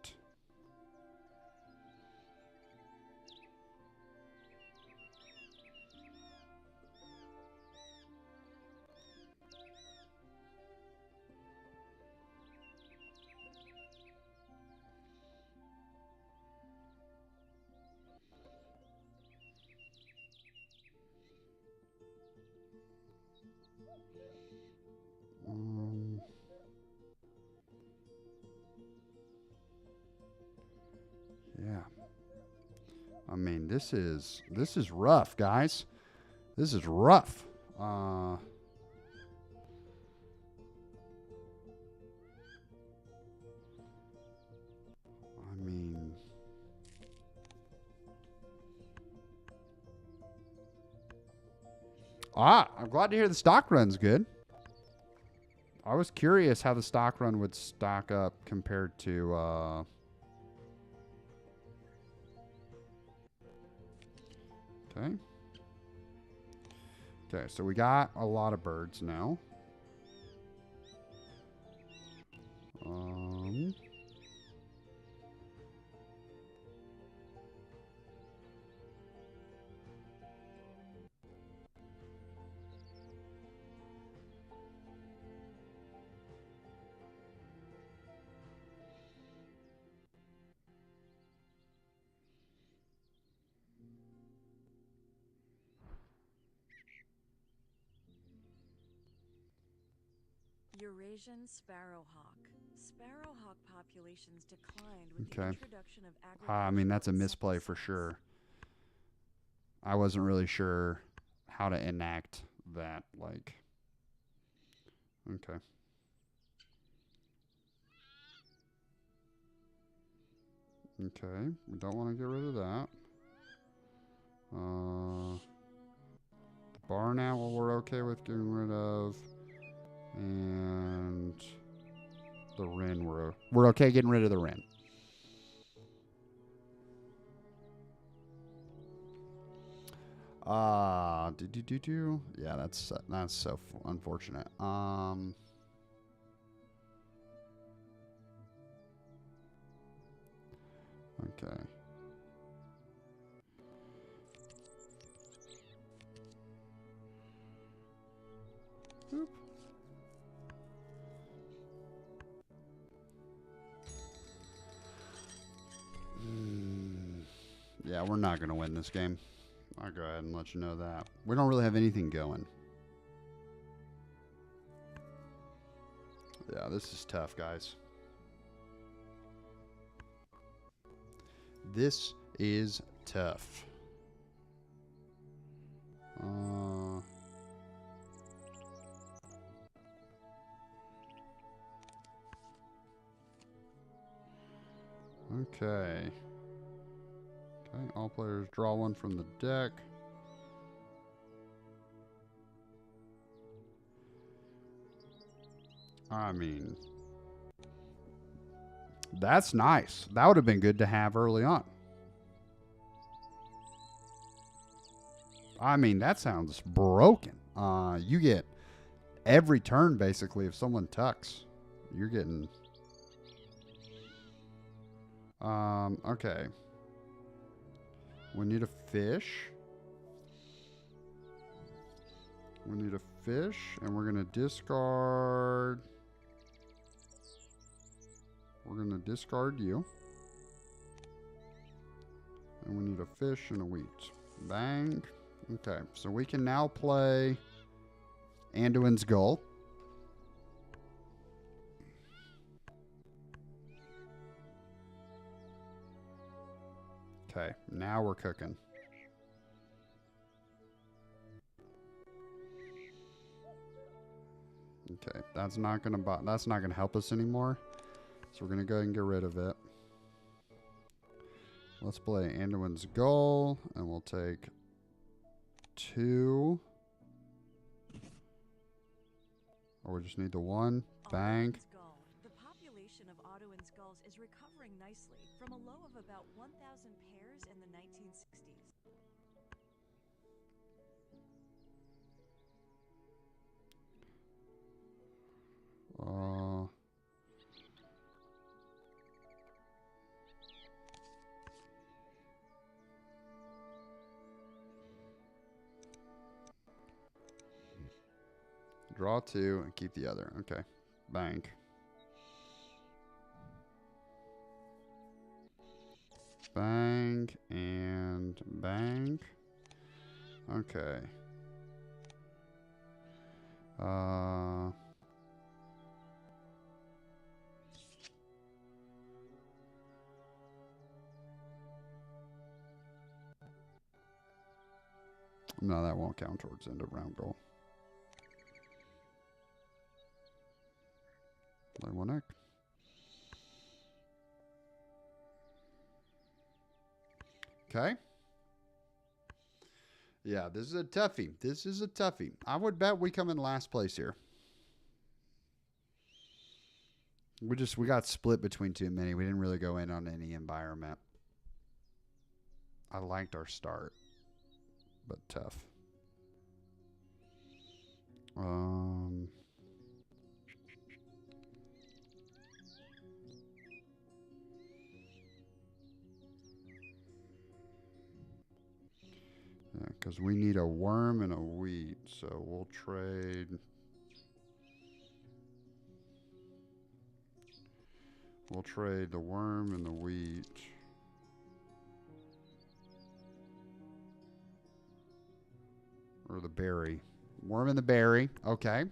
Yeah. I mean, this is rough, guys. This is rough. I mean, I'm glad to hear the stock run's good. I was curious how the stock run would stock up compared to okay. Okay, so we got a lot of birds now. Eurasian sparrowhawk. Sparrowhawk populations declined with Okay. the introduction of I mean, that's a agricultural misplay for insecticides. sure. I wasn't really sure how to enact that. Like, okay. Okay, we don't want to get rid of that. The barn owl we're okay with getting rid of. And the wren we're okay getting rid of the wren. Yeah, that's so unfortunate. Okay. Oop. Yeah, we're not going to win this game. I'll go ahead and let you know that. We don't really have anything going. Yeah, this is tough, guys. This is tough. Okay. Okay, all players draw one from the deck. I mean, that's nice. That would have been good to have early on. I mean, that sounds broken. You get every turn, basically, if someone tucks. You're getting... okay. We need a fish. We need a fish, and we're going to discard... We're going to discard you. And we need a fish and a wheat. Bang. Okay, so we can now play Anduin's Gull. Okay, now we're cooking. Okay, that's not gonna help us anymore. So we're gonna go ahead and get rid of it. Let's play Anduin's Gull, and we'll take 2. Or we just need the one. Bang. Ottowan's gull. The population of Ottowan's gulls is recovering nicely from a low of about 1,000 pairs in the 1960s. Draw 2 and keep the other. Okay. Bang. Bang and bang. Okay. No, that won't count towards end of round goal. Play one egg. Okay. Yeah, this is a toughie. This is a toughie. I would bet we come in last place here. We got split between too many. We didn't really go in on any environment. I liked our start, but tough. Yeah, because we need a worm and a wheat, so we'll trade. We'll trade the worm and the wheat. Or the berry. Worm and the berry. Okay.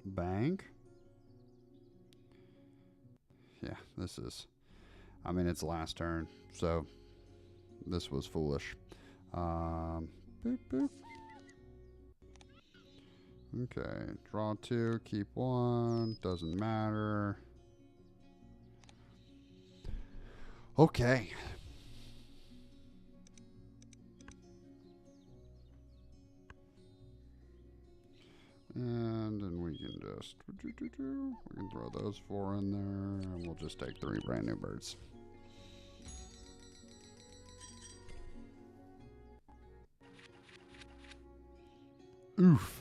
Bang. Yeah, this is... I mean, it's last turn, so this was foolish. Boop, boop. Okay, draw 2, keep 1, doesn't matter. Okay. And then we can just, we can throw those 4 in there, and we'll just take 3 brand new birds. Oof.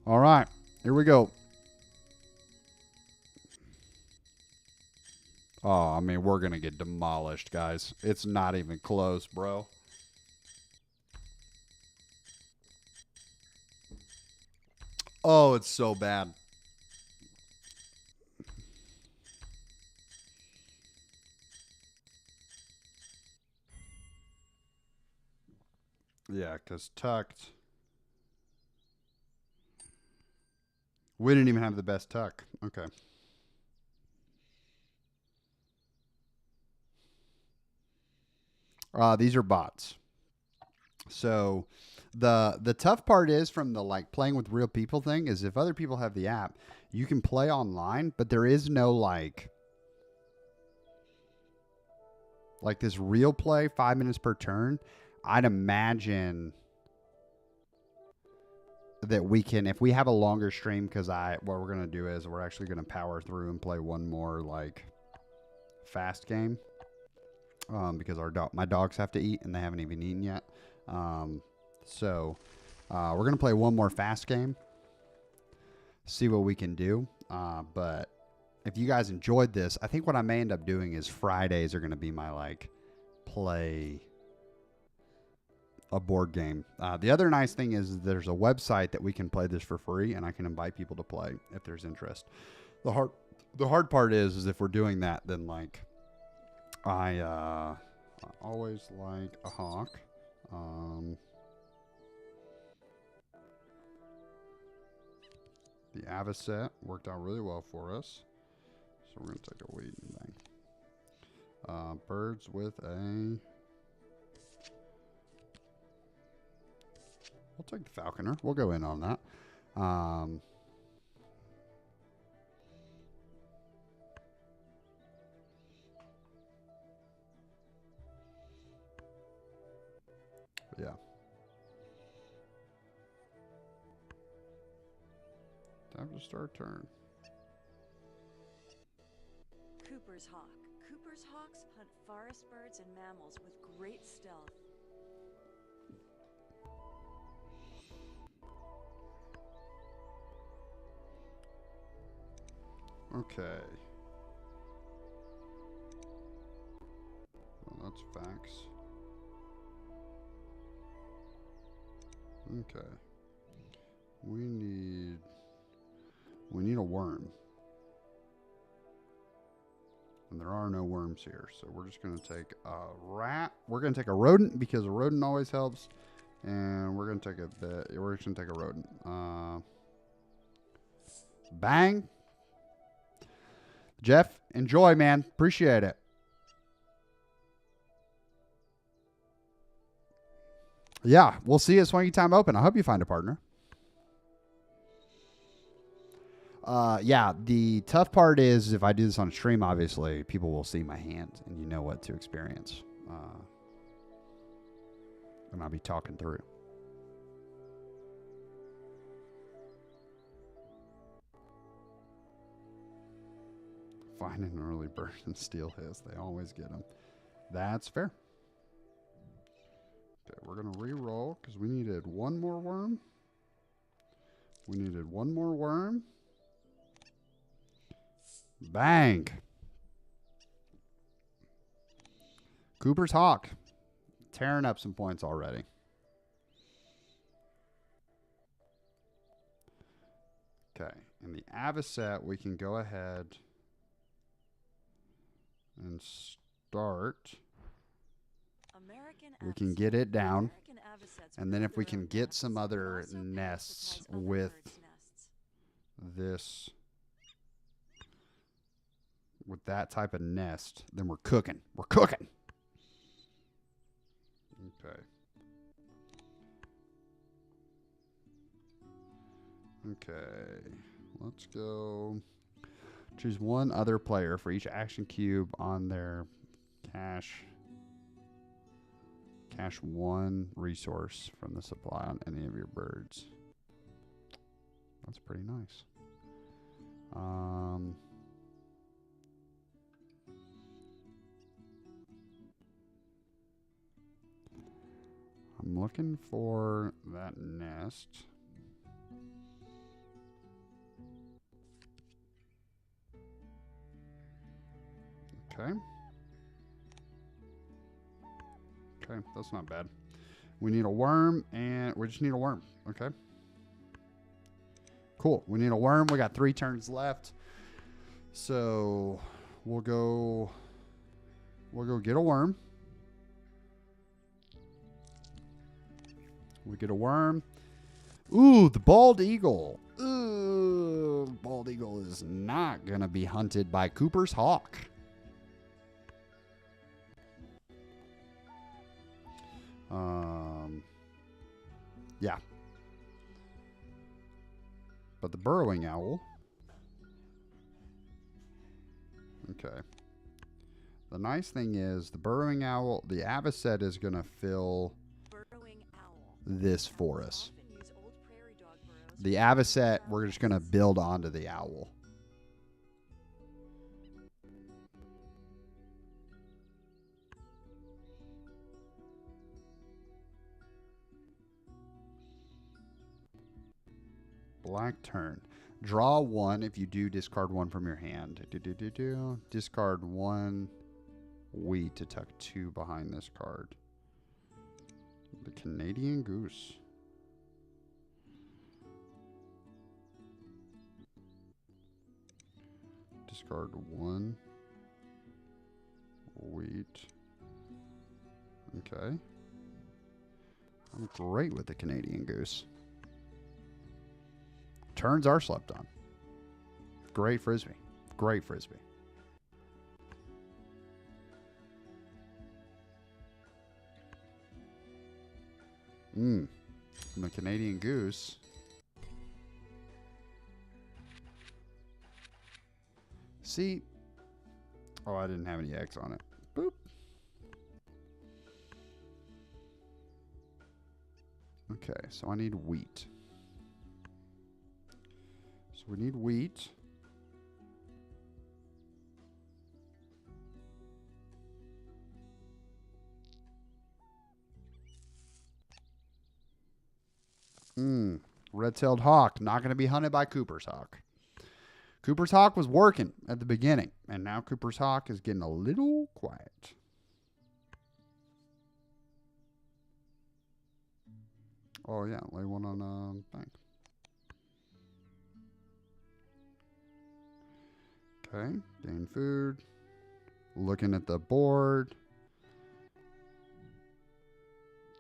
All right, here we go. Oh, I mean, we're going to get demolished, guys. It's not even close, bro. Oh, it's so bad. Yeah, because tucked. We didn't even have the best tuck. Okay. These are bots. So the tough part is from the like playing with real people thing is if other people have the app, you can play online, but there is no like this real play 5 minutes per turn. I'd imagine that we can, if we have a longer stream, because what we're going to do is we're actually going to power through and play one more like fast game. Because my dogs have to eat and they haven't even eaten yet. So we're going to play one more fast game, see what we can do. But if you guys enjoyed this, I think what I may end up doing is Fridays are going to be my like play a board game. The other nice thing is there's a website that we can play this for free, and I can invite people to play if there's interest. The hard part is if we're doing that, then like I always like a hawk. The Avocet worked out really well for us. So we're going to take a wheat and bang. Birds with a... We'll take the falconer. We'll go in on that. Yeah. Time to start turn. Cooper's hawk. Cooper's hawks hunt forest birds and mammals with great stealth. Okay. Well, that's facts. Okay. We need a worm. And there are no worms here, so we're just going to take a rat. We're going to take a rodent because a rodent always helps. And we're going to take we're just going to take a rodent. Bang. Jeff, enjoy, man. Appreciate it. Yeah, we'll see you at Swanky Time Open. I hope you find a partner. Yeah, the tough part is if I do this on stream, obviously, people will see my hand and you know what to experience. And I'll be talking through. Find an early bird and steal his. They always get them. That's fair. Okay, we're going to re-roll because we needed one more worm. We needed one more worm. Bang. Cooper's hawk. Tearing up some points already. Okay, in the Avocet, we can go ahead and start. We can get it down. And then if we can get some other nests with this, with that type of nest, then we're cooking. We're cooking. Okay. Okay. Let's go. Choose one other player for each action cube on their cache. Cache one resource from the supply on any of your birds. That's pretty nice. I'm looking for that nest. Okay. Okay, that's not bad. We need a worm, and we just need a worm. Okay. Cool. We need a worm. We got 3 turns left. So we'll go get a worm. We get a worm. Ooh, the bald eagle. Ooh, the bald eagle is not going to be hunted by Cooper's hawk. Yeah. But the burrowing owl. Okay. The nice thing is the burrowing owl, the Avocet is going to fill this for us. The Avocet, we're just going to build onto the owl. Black turn. Draw 1 if you do discard 1 from your hand. Discard 1 wheat to tuck 2 behind this card. The Canadian goose. Discard 1 wheat. Okay. I'm great with the Canadian goose. Turns are slept on. Great frisbee. Great frisbee. And the Canadian goose. See. Oh, I didn't have any eggs on it. Boop. Okay, so I need wheat. So we need wheat. Red-tailed hawk, not going to be hunted by Cooper's hawk. Cooper's hawk was working at the beginning, and now Cooper's hawk is getting a little quiet. Oh, yeah, lay one on thing. Okay, gain food. Looking at the board.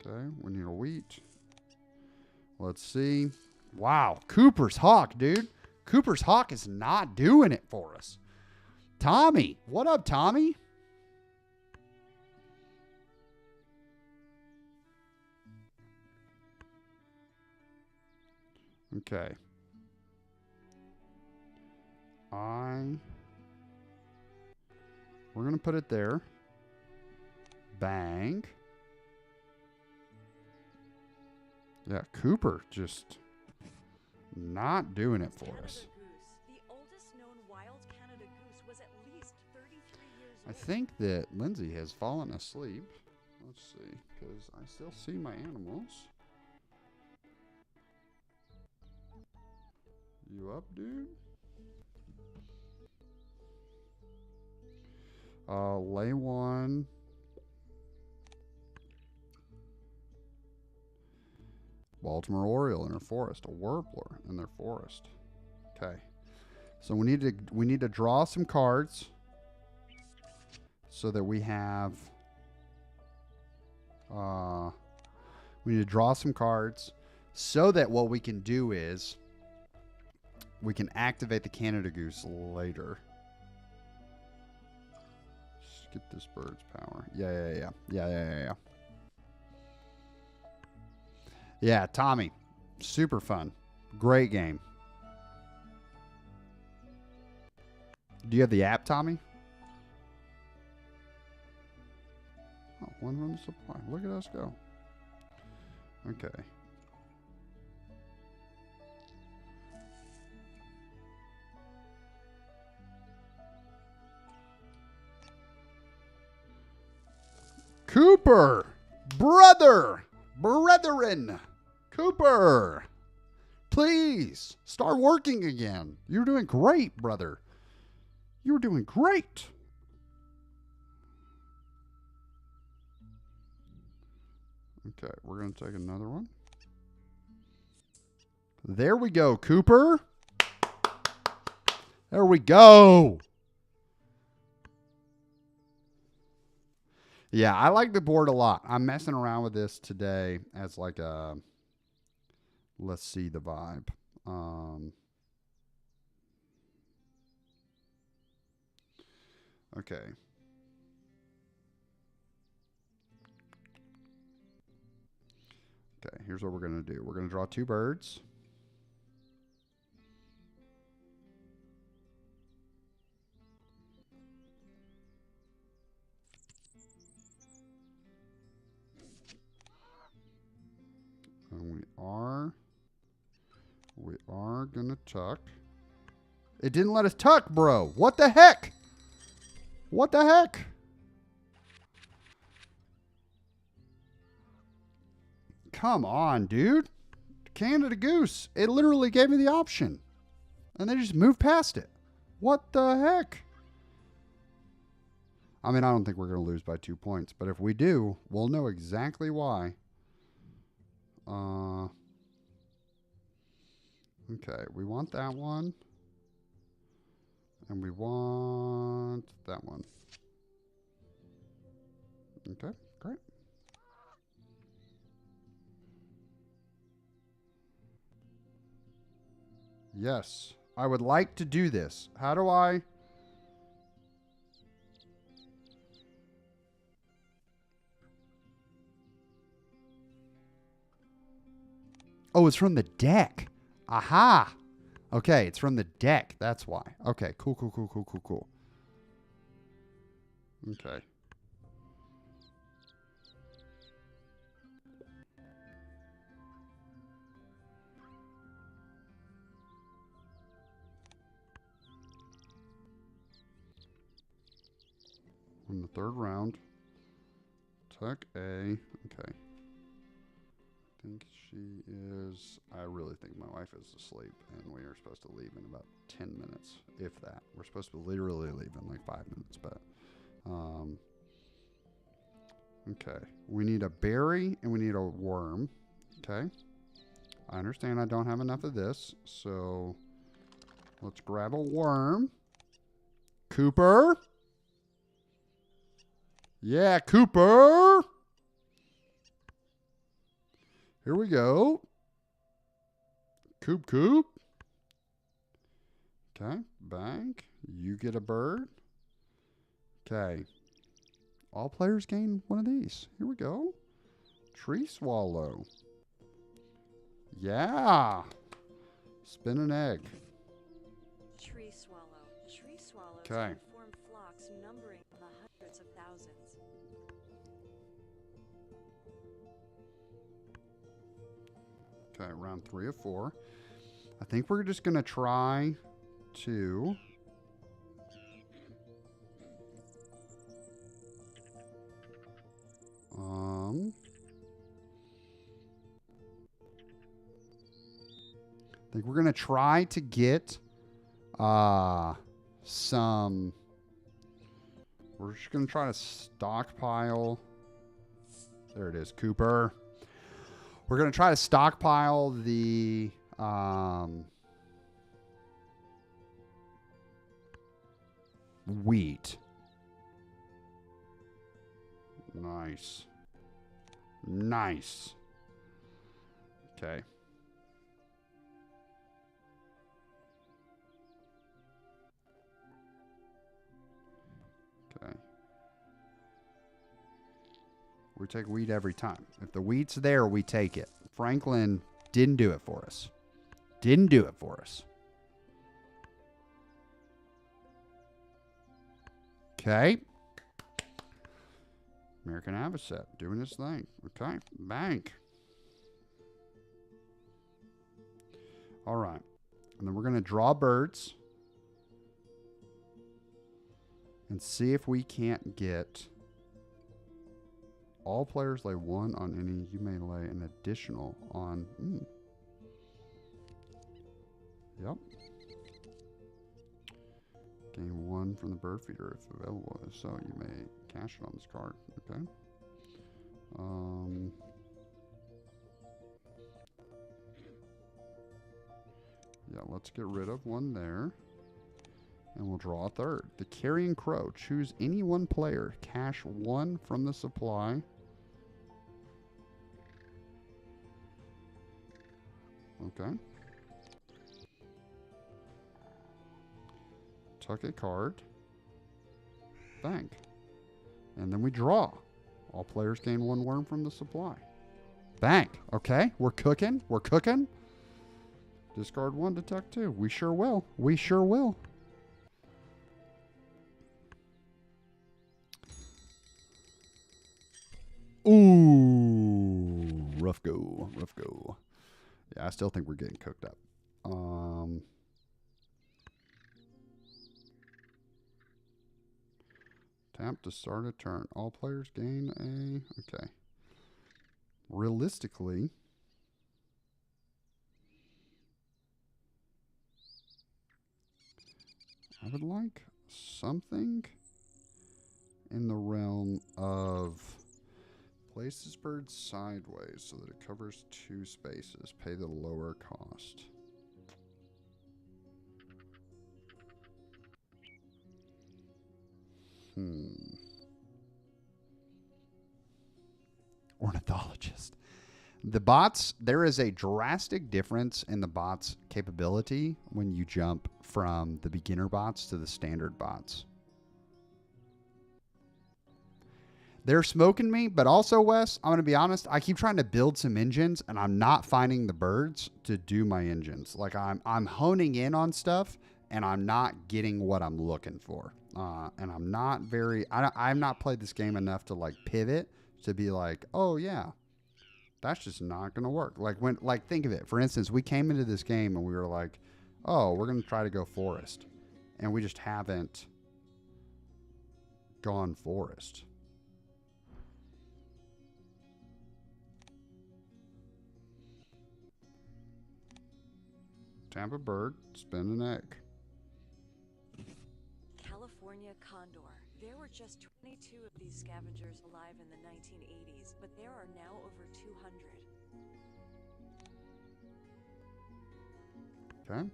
Okay, we need a wheat. Let's see. Wow, Cooper's hawk, dude. Cooper's hawk is not doing it for us. Tommy, what up, Tommy? Okay. We're going to put it there. Bang. Yeah, Cooper just not doing it for us. The oldest known wild Canada goose was at least 33 years I old. think that Lindsay has fallen asleep. Let's see, because I still see my animals. You up, dude? Lay one. Baltimore Oriole in their forest. A warbler in their forest. Okay. So we need to draw some cards so that we have we need to draw some cards so that what we can do is we can activate the Canada Goose later. Skip this bird's power. Yeah. Yeah, Tommy. Super fun. Great game. Do you have the app, Tommy? Oh, one run supply. Look at us go. Okay. Cooper! Brethren! Cooper! Please, start working again. You're doing great, brother. You're doing great. Okay, we're going to take another one. There we go, Cooper. There we go. Yeah, I like the board a lot. I'm messing around with this today as like a, let's see the vibe. Okay. Okay, here's what we're going to do. We're going to draw two birds. And we are going to tuck. It didn't let us tuck, bro. What the heck? What the heck? Come on, dude. Canada Goose. It literally gave me the option. And they just moved past it. What the heck? I mean, I don't think we're going to lose by 2 points. But if we do, we'll know exactly why. Okay, we want that one. And we want that one. Okay, great. Yes, I would like to do this. How do I? Oh, it's from the deck. Aha. Okay, it's from the deck. That's why. Okay, cool. Okay. in the third round. Tuck A. Okay. I think she is. I really think my wife is asleep, and we are supposed to leave in about 10 minutes, if that. We're supposed to literally leave in like 5 minutes, but. Okay. We need a berry and we need a worm. Okay. I understand I don't have enough of this, so let's grab a worm. Cooper. Yeah, Cooper. Here we go. Coop. Okay, bank. You get a bird. Okay. All players gain one of these. Here we go. Tree swallow. Yeah. Spin an egg. Tree swallow. Tree swallows Okay. can form flocks numbering in the hundreds of thousands. Okay, round 3 of 4. I think we're just going to try to... I think we're going to try to get some... We're just going to try to stockpile... There it is, Cooper. We're going to try to stockpile the... wheat. Nice. Nice. Okay. Okay. We take wheat every time. If the wheat's there, we take it. Franklin didn't do it for us. Didn't do it for us. Okay. American Avocet doing his thing. Okay. Bank. All right. And then we're going to draw birds and see if we can't get all players lay 1 on any. You may lay an additional on. Yep. Gain 1 from the bird feeder if available. If so, you may cash it on this card. Okay. Yeah, let's get rid of 1 there. And we'll draw a third. The Carrion Crow. Choose any 1 player. Cash 1 from the supply. Okay. Tuck a card. Bank. And then we draw. All players gain 1 worm from the supply. Bank. Okay, we're cooking. We're cooking. Discard 1 to tuck 2. We sure will. We sure will. Ooh. Rough go. Rough go. Yeah, I still think we're getting cooked up. Tap to start a turn. All players gain a... Okay. Realistically... I would like something in the realm of... Place this bird sideways so that it covers 2 spaces. Pay the lower cost. Ornithologist. The bots, there is a drastic difference in the bots' capability when you jump from the beginner bots to the standard bots. They're smoking me, but also, Wes, I'm going to be honest, I keep trying to build some engines, and I'm not finding the birds to do my engines. Like, I'm honing in on stuff, and I'm not getting what I'm looking for. And I'm not very... I've not played this game enough to, like, pivot to be like, oh, yeah, that's just not going to work. Like, think of it. For instance, we came into this game, and we were like, oh, we're going to try to go forest. And we just haven't gone forest. Tampa bird, spin an egg. California condor. There were just 22 of these scavengers alive in the 1980s, but there are now over 200. Okay.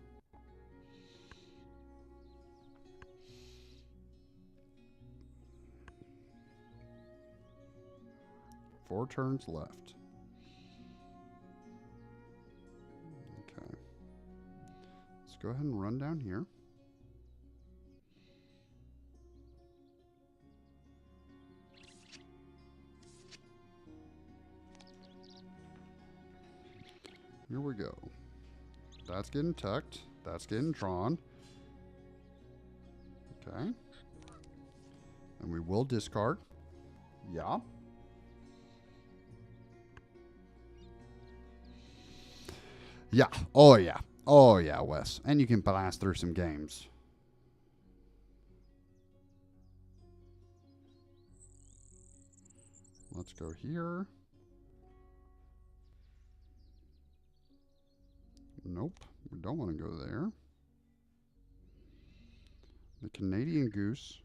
Four turns left. Okay. Let's go ahead and run down here. Here we go. That's getting tucked. That's getting drawn. Okay. And we will discard. Yeah. Yeah. Oh, yeah. Oh, yeah, Wes. And you can blast through some games. Let's go here. Nope. We don't want to go there. The Canadian goose.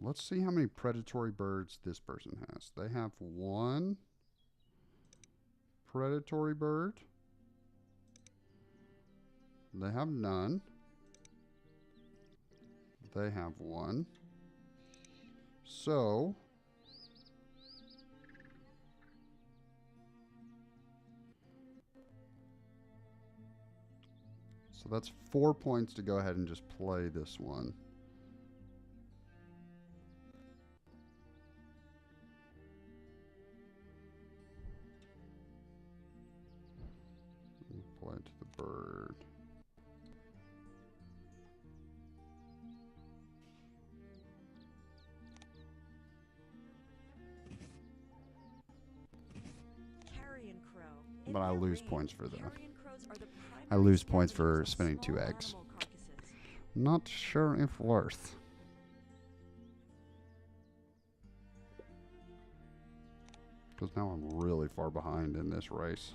Let's see how many predatory birds this person has. They have one predatory bird. They have none. They have one. So that's 4 points to go ahead and just play this one. Play to the bird. Carrion crow. But I lose points for that. Carrion crows are the I lose primary points for scavengers of spinning 2 small eggs. animal carcasses. Not sure if worth. Because now I'm really far behind in this race.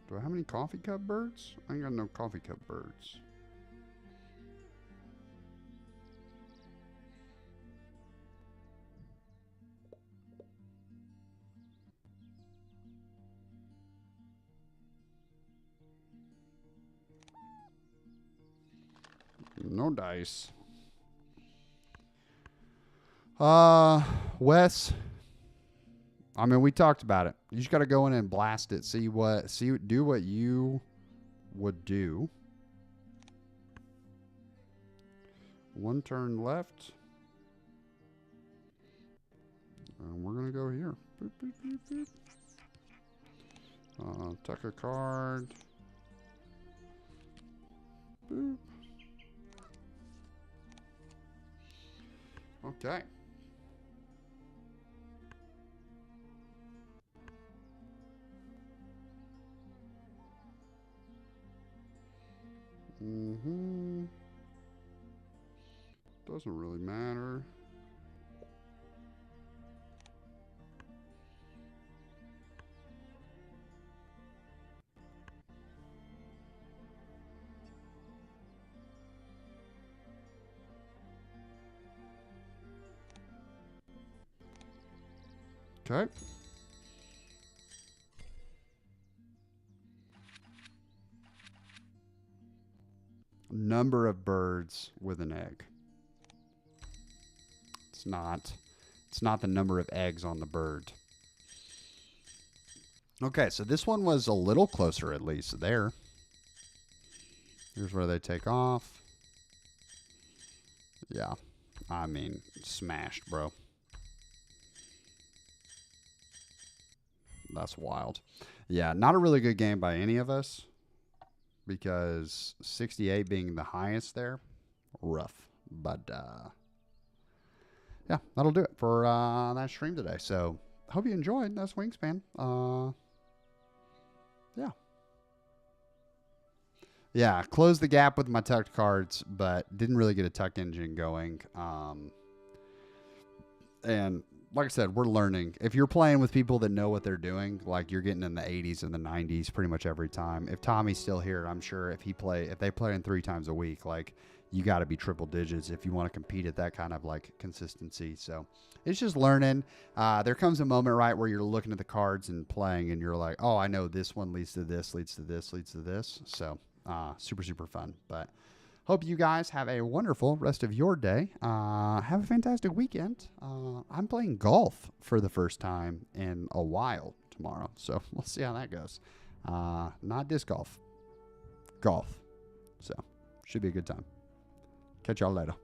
Do I have any coffee cup birds? I ain't got no coffee cup birds. No dice. Wes. I mean, we talked about it. You just got to go in and blast it. Do what you would do. One turn left. And we're going to go here. Boop, boop, boop, boop. Tuck a card. Boop. Okay. Doesn't really matter. Okay. Number of birds with an egg. It's not the number of eggs on the bird. Okay, so this one was a little closer at least there. Here's where they take off. Yeah. I mean, smashed, bro. That's wild. Yeah, not a really good game by any of us. Because 68 being the highest there, rough. But, yeah, that'll do it for that stream today. So, hope you enjoyed. That's Wingspan. Yeah. Yeah, closed the gap with my tucked cards, but didn't really get a tuck engine going. And like I said, we're learning. If you're playing with people that know what they're doing, like you're getting in the 80s and the 90s pretty much every time. If Tommy's still here, I'm sure if they play in 3 times a week, like you got to be triple digits if you want to compete at that kind of like consistency. So it's just learning. There comes a moment, right, where you're looking at the cards and playing and you're like, oh, I know this one leads to this, leads to this, leads to this. So super, super fun. But hope you guys have a wonderful rest of your day. Have a fantastic weekend. I'm playing golf for the first time in a while tomorrow, so we'll see how that goes. Not disc golf, golf. So should be a good time. Catch y'all later.